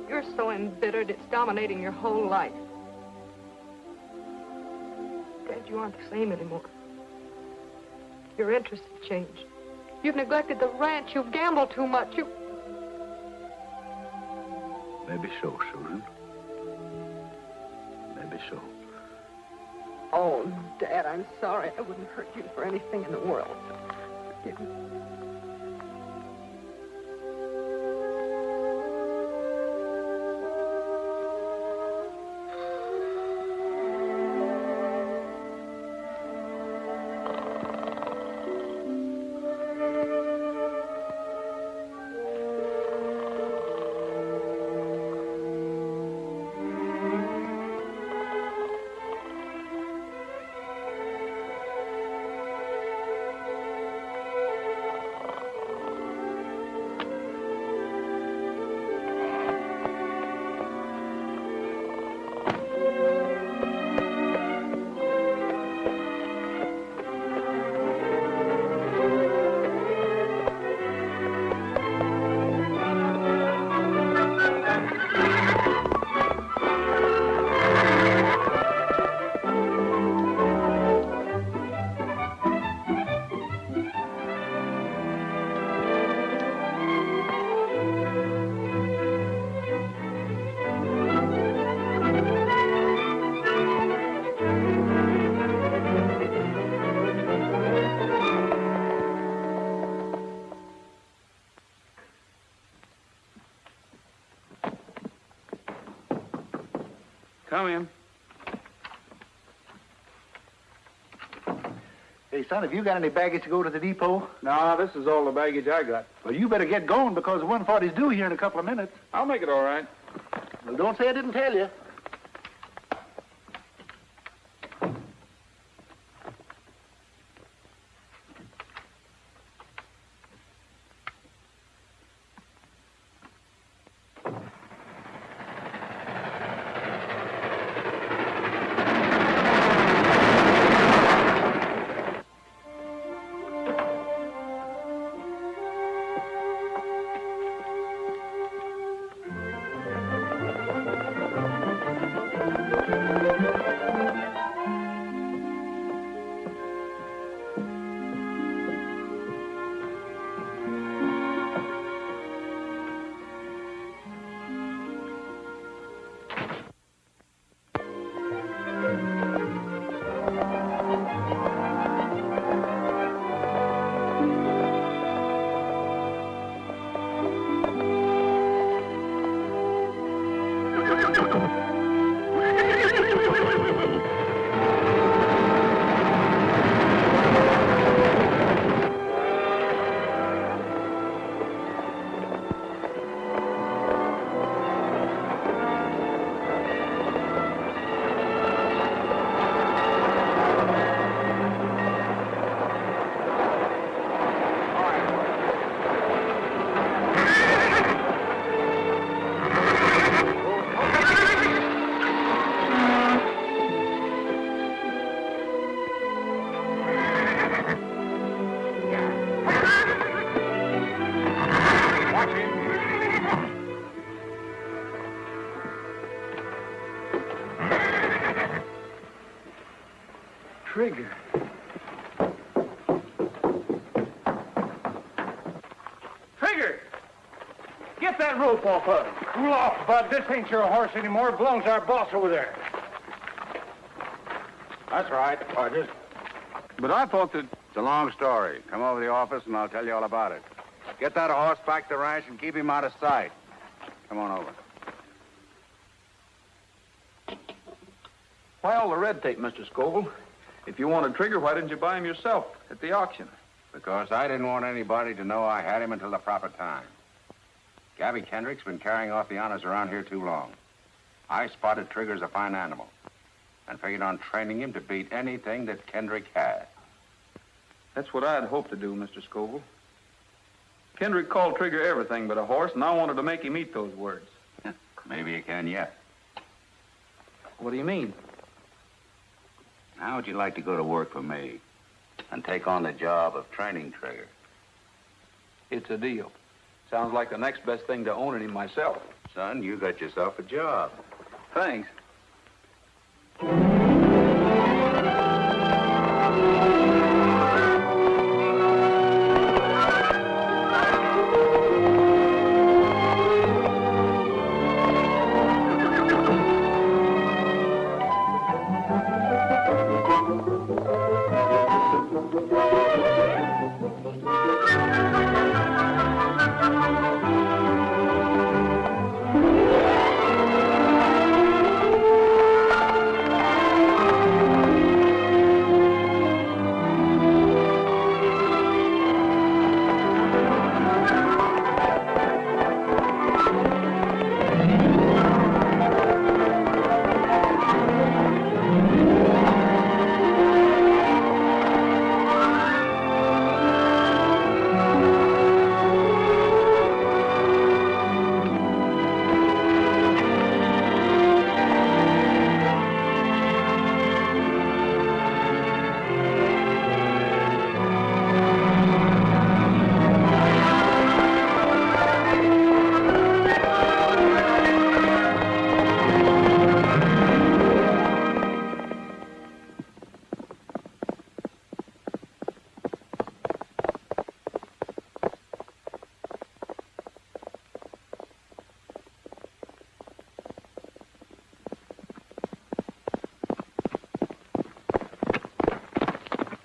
You're so embittered, it's dominating your whole life. Dad, you aren't the same anymore. Your interests have changed. You've neglected the ranch. You've gambled too much. Maybe so, Susan. Maybe so. Oh, Dad, I'm sorry. I wouldn't hurt you for anything in the world. Forgive me. Come in. Hey, son, have you got any baggage to go to the depot? No, this is all the baggage I got. Well, you better get going because the 140's due here in a couple of minutes. I'll make it all right. Well, don't say I didn't tell you. Trigger. Trigger! Get that rope off of him. Cool off, Bud. This ain't your horse anymore. It belongs to our boss over there. That's right, Rogers. But I thought that... It's a long story. Come over to the office and I'll tell you all about it. Get that horse back to the ranch and keep him out of sight. Come on over. Why all the red tape, Mr. Scoville? If you wanted Trigger, why didn't you buy him yourself at the auction? Because I didn't want anybody to know I had him until the proper time. Gabby Kendrick's been carrying off the honors around here too long. I spotted Trigger as a fine animal and figured on training him to beat anything that Kendrick had. That's what I'd hoped to do, Mr. Scoville. Kendrick called Trigger everything but a horse, and I wanted to make him eat those words. Maybe you can yet. What do you mean? How would you like to go to work for me and take on the job of training Trigger? It's a deal. Sounds like the next best thing to owning him myself. Son, you got yourself a job. Thanks.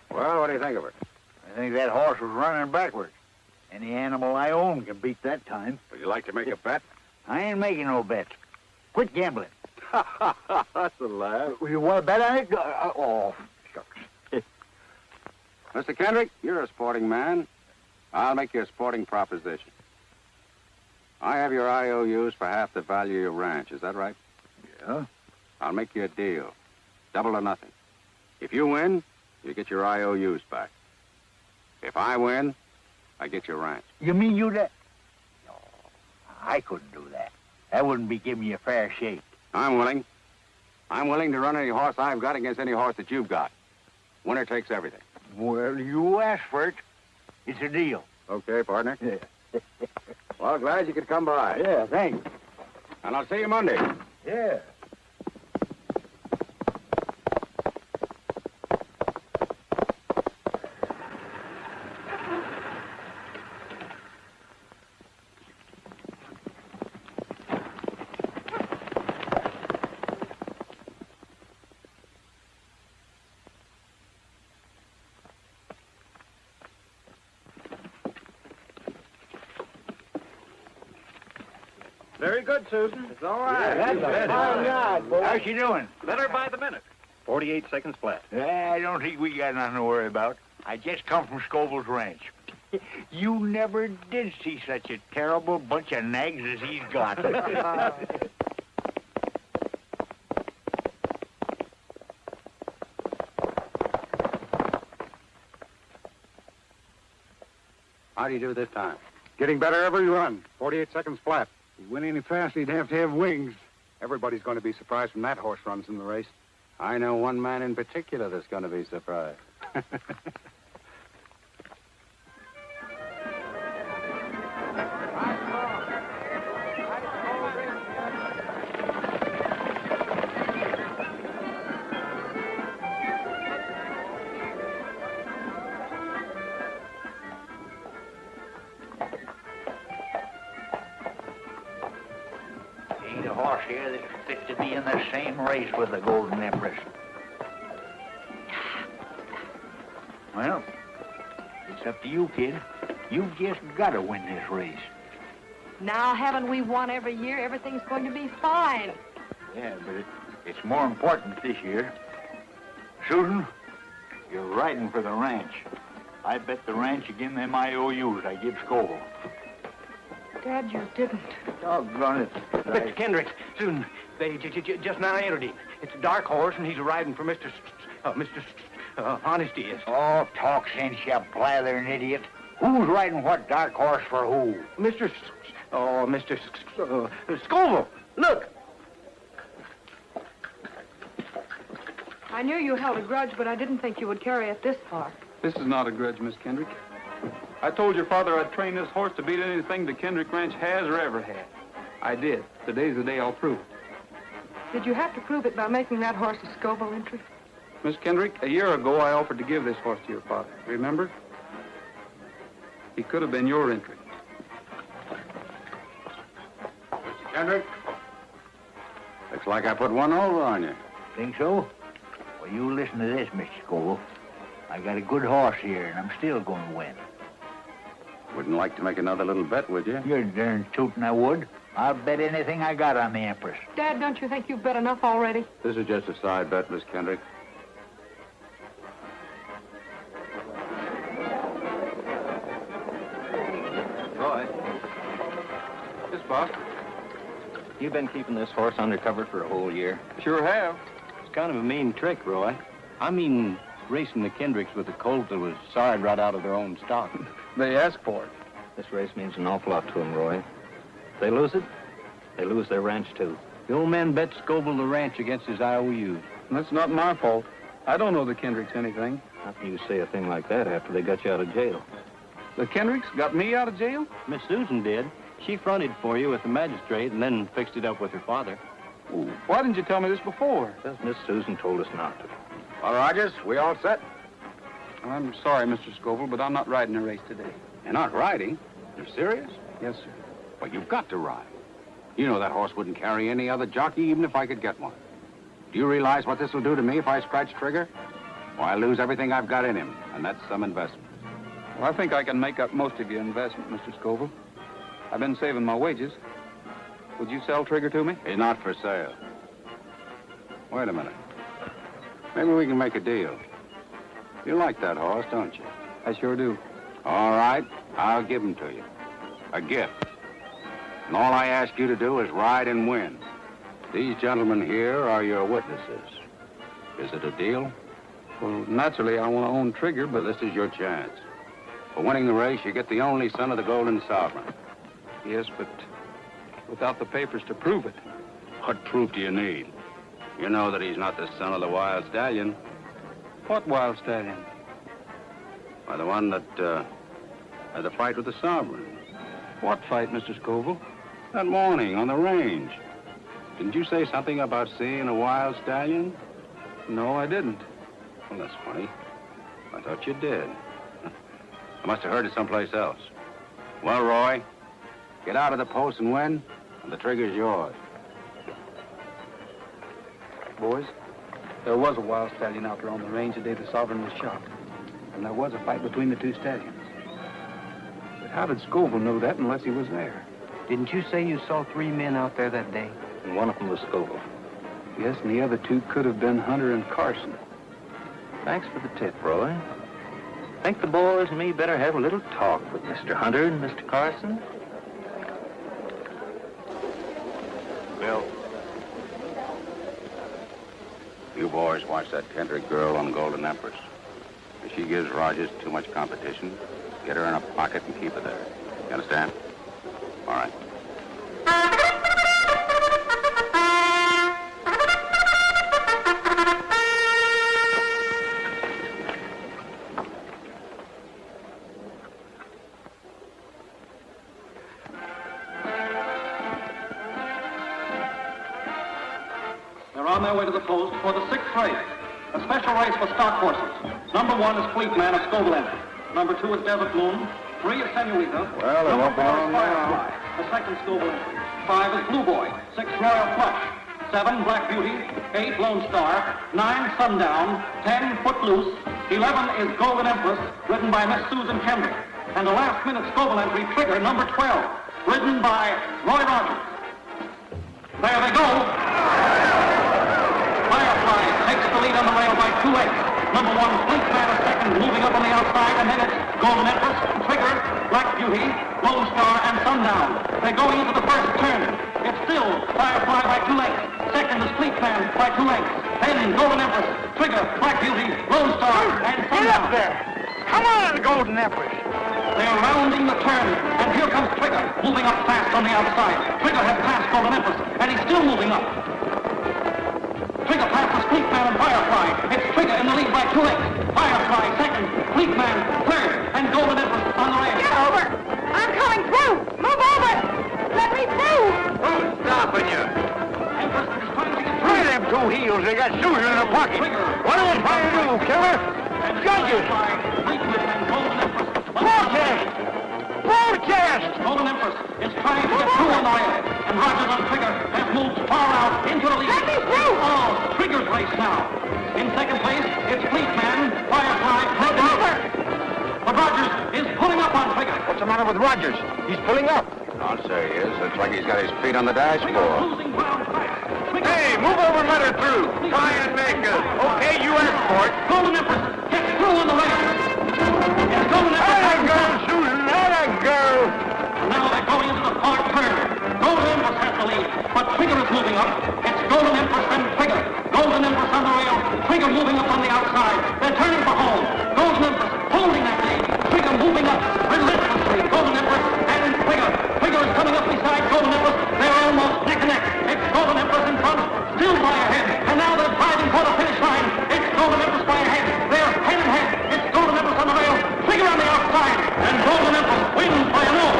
Well, what do you think of her? I think that horse was running backwards. Any animal I own can beat that time. Would you like to make a bet? I ain't making no bets. Quit gambling. That's a laugh. You want to bet on it? Oh, shucks. Mr. Kendrick, you're a sporting man. I'll make you a sporting proposition. I have your IOUs for half the value of your ranch. Is that right? Yeah. I'll make you a deal. Double or nothing. If you win, you get your IOUs back. If I win, I get your ranch. You mean you that? No, I couldn't do that. That wouldn't be giving you a fair shake. I'm willing. I'm willing to run any horse I've got against any horse that you've got. Winner takes everything. Well, you asked for it. It's a deal. Okay, partner. Yeah. Well, glad you could come by. Yeah, thanks. And I'll see you Monday. Yeah. Very good, Susan. It's all right. That's a fine ride, boy. How's she doing? Better by the minute. 48 seconds flat. I don't think we got nothing to worry about. I just come from Scoville's ranch. You never did see such a terrible bunch of nags as he's got. How do you do this time? Getting better every run. 48 seconds flat. If he went any faster, he'd have to have wings. Everybody's going to be surprised when that horse runs in the race. I know one man in particular that's going to be surprised. Ain't a horse here that's fit to be in the same race with the Golden Empress. Well, it's up to you, kid. You've just got to win this race. Now, haven't we won every year? Everything's going to be fine. Yeah, but it's more important this year. Susan, you're riding for the ranch. I bet the ranch again them IOUs I give Scoville. Dad, you didn't. Doggone it. Mr. Kendrick, Susan, they just now entered him. It's a dark horse, and he's riding for Mr. Honesty is. Oh, talk sense, you blathering idiot. Who's riding what dark horse for who? Mr. Scoville. Look. I knew you held a grudge, but I didn't think you would carry it this far. This is not a grudge, Miss Kendrick. I told your father I'd train this horse to beat anything the Kendrick Ranch has or ever had. I did. Today's the day I'll prove it. Did you have to prove it by making that horse a Scoville entry? Miss Kendrick, a year ago I offered to give this horse to your father. Remember? He could have been your entry. Mr. Kendrick? Looks like I put one over on you. Think so? Well, you listen to this, Mr. Scoville. I got a good horse here, and I'm still going to win. Wouldn't like to make another little bet, would you? You're darn tootin' I would. I'll bet anything I got on the Empress. Dad, don't you think you've bet enough already? This is just a side bet, Miss Kendrick. Roy, Yes, boss. you've been keeping this horse undercover for a whole year. Sure have. It's kind of a mean trick, Roy. I mean, racing the Kendricks with a colt that was sawed right out of their own stock. They asked for it. This race means an awful lot to them, Roy. If they lose it, they lose their ranch, too. The old man bet Scoville the ranch against his IOUs. That's not my fault. I don't know the Kendricks anything. How can you say a thing like that after they got you out of jail? The Kendricks got me out of jail? Miss Susan did. She fronted for you with the magistrate and then fixed it up with her father. Ooh, why didn't you tell me this before? Because Miss Susan told us not to. Well, Rogers, we all set? I'm sorry, Mr. Scoville, but I'm not riding a race today. You're not riding? You're serious? Yes, sir. Well, you've got to ride. You know that horse wouldn't carry any other jockey, even if I could get one. Do you realize what this will do to me if I scratch trigger? Well, I lose everything I've got in him, and that's some investment. Well, I think I can make up most of your investment, Mr. Scoville. I've been saving my wages. Would you sell Trigger to me? He's not for sale. Wait a minute. Maybe we can make a deal. You like that horse, don't you? I sure do. All right, I'll give him to you. A gift. And all I ask you to do is ride and win. These gentlemen here are your witnesses. Is it a deal? Well, naturally, I want to own Trigger, but This is your chance. For winning the race, you get the only son of the Golden Sovereign. yes, but without the papers to prove it. What proof do you need? You know that he's not the son of the Wild Stallion. What Wild Stallion? Why, the one that had the fight with the Sovereign. What fight, Mr. Scoville? That morning on the range. Didn't you say something about seeing a Wild Stallion? No, I didn't. Well, that's funny. I thought you did. I must have heard it someplace else. Well, Roy, get out of the post and win, and the trigger's yours. Boys, there was a Wild Stallion out there on the range the day the Sovereign was shot. And there was a fight between the two stallions. But how did Scoville know that unless he was there? Didn't you say you saw 3 men out there that day? And one of them was Scoville. Yes, and the other 2 could have been Hunter and Carson. Thanks for the tip, Roy. Think the boys and me better have a little talk with Mr. Hunter and Mr. Carson? Bill. You boys watch that Kendrick girl on Golden Empress. If she gives Rogers too much competition, get her in a pocket and keep her there. You understand? All right. They're on their way to the post for the 6th race. A special race for stock horses. Number 1 is Fleet Man of Scoville Entry. Number 2 is Desert Moon. 3 is Senorita. Well, it won't be long now. Firefly, the 2nd Scoville Entry. 5 is Blue Boy. 6 Royal Flush. 7 Black Beauty. 8 Lone Star. 9 Sundown. 10 Footloose. 11 is Golden Empress, ridden by Miss Susan Kendrick. And a last-minute Scoville Entry, Trigger, number 12, ridden by Roy Rogers. There they go. Firefly takes the lead on the rail by 2 lengths. Number 1, Fleet Man is second, moving up on the outside, and then it's Golden Empress, Trigger, Black Beauty, Lone Star, and Sundown. They're going into the first turn. It's still Firefly by 2 lengths. Second is Fleet Man by 2 lengths. Then Golden Empress, Trigger, Black Beauty, Lone Star, and Sundown. Get up there! Come on, Golden Empress! They're rounding the turn, and here comes Trigger, moving up fast on the outside. Trigger has passed Golden Empress, and he's still moving up. Trigger passes Fleet Man and Firefly. It's Trigger in the lead by 2 lengths. Firefly second, Fleet Man third, and Golden Empress on the rail. Get over! I'm coming through! Move over! Let me through! Who's stopping you? Empress is trying to get Try them 2 heels. They got Susan in the pocket. What are they trying to do, killer? Judges! Fleet Man and Golden Empress. Protest! Protest! Golden Empress is trying to get through on the rail, and Rogers on Trigger has moved far out into the lead. Let me through! Oh, Trigger's race now. In second place, it's Fleet Man, Firefly, Move over! but Rogers is pulling up on Trigger. What's the matter with Rogers? He's pulling up. I'll say he is. Looks like he's got his feet on the dashboard. Losing ground fast. Hey, move over and let her through. Try and make her. Okay, you asked for it. Golden Empress gets through on the rail. It's Golden Empress. Atta girl, Susan. Atta girl. Now they're going into the far turn. Golden Empress has the lead, but Trigger is moving up. It's Golden Empress and Trigger. Golden Empress on the rail. Trigger moving up on the outside. They're turning for home. Golden Empress holding that lead. Trigger moving up relentlessly. Golden Empress and Trigger. Trigger is coming up beside Golden Empress. They're almost neck and neck. It's Golden Empress in front, still by a head. And now they're driving for the finish line. It's Golden Empress by a head. They're head and head. It's Golden Empress on the rail. Trigger on the outside. And Golden Empress wins by a nose.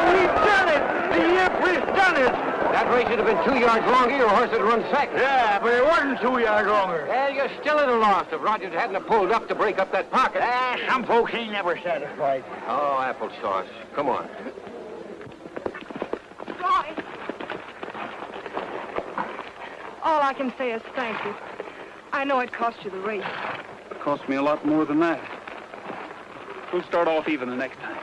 We've done it. The Empress done it. That race would have been 2 yards longer, your horse would run second. Yeah, but it wasn't 2 yards longer. Well, you're still at a loss if Rogers hadn't have pulled up to break up that pocket. Some folks ain't never satisfied. Oh, applesauce. Come on. Roy! All I can say is thank you. I know it cost you the race. It cost me a lot more than that. We'll start off even the next time.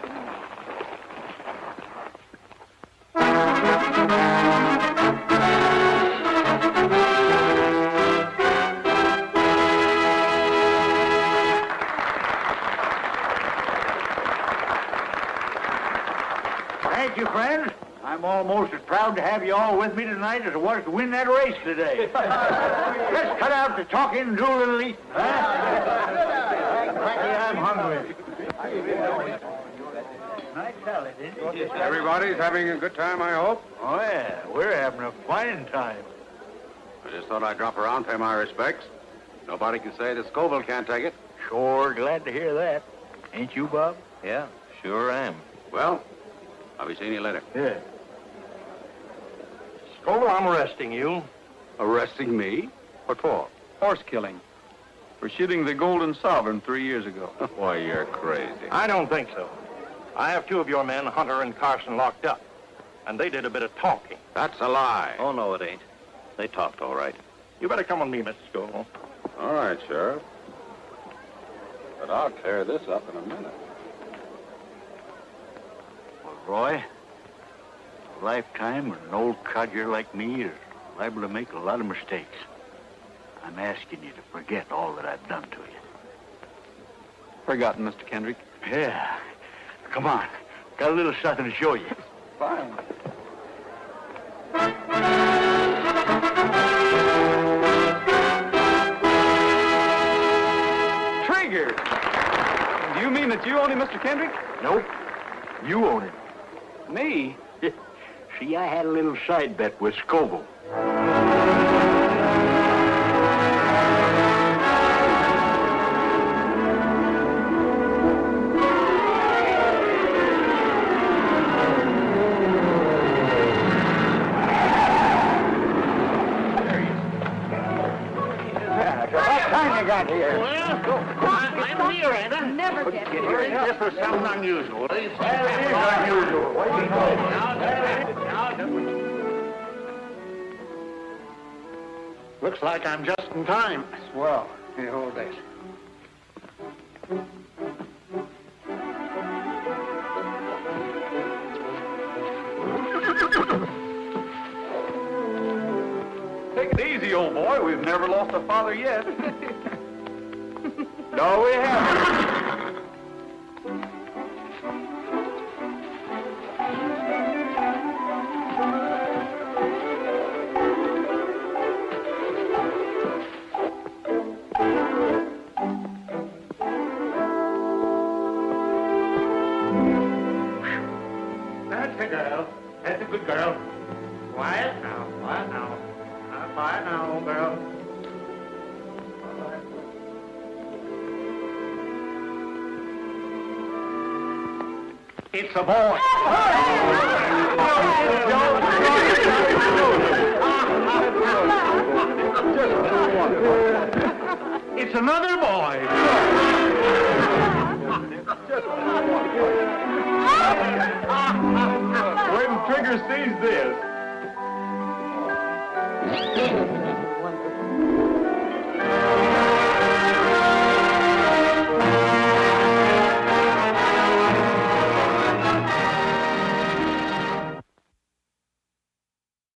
almost as proud to have you all with me tonight as I was to win that race today. Let's cut out the talking and do a little eating, huh? Frankie, I'm hungry. Nice salad, isn't it? Everybody's having a good time, I hope. Oh, yeah, we're having a fine time. I just thought I'd drop around, pay my respects. Nobody can say that Scoville can't take it. Sure glad to hear that. Ain't you, Bob? Yeah, sure am. Well, I'll be seeing you later. Yeah. Scoville, I'm arresting you. Arresting me? What for? Horse killing. For shooting the Golden Sovereign 3 years ago. Why, you're crazy. I don't think so. I have two of your men, Hunter and Carson, locked up. And they did a bit of talking. That's a lie. Oh, no, it ain't. They talked all right. You better come with me, Mr. Scoville. All right, Sheriff. But I'll clear this up in a minute. Well, Roy, a lifetime with an old codger like me is liable to make a lot of mistakes. I'm asking you to forget all that I've done to you. Forgotten, Mr. Kendrick. Yeah. Come on. Got a little something to show you. Fine. Trigger! Do you mean that you own him, Mr. Kendrick? Nope. You own it. Me? See, I had a little side bet with Scoville. Got here. Well, I'm here, ain't I? Never get here. This was something unusual. It is unusual. Looks like I'm just in time. Swell. Here, hold this. Take it easy, old boy. We've never lost a father yet. No, we haven't. That's a girl. That's a good girl. Quiet now, quiet now. Quiet now, old girl. It's a boy. It's another boy. Wait till Trigger sees this.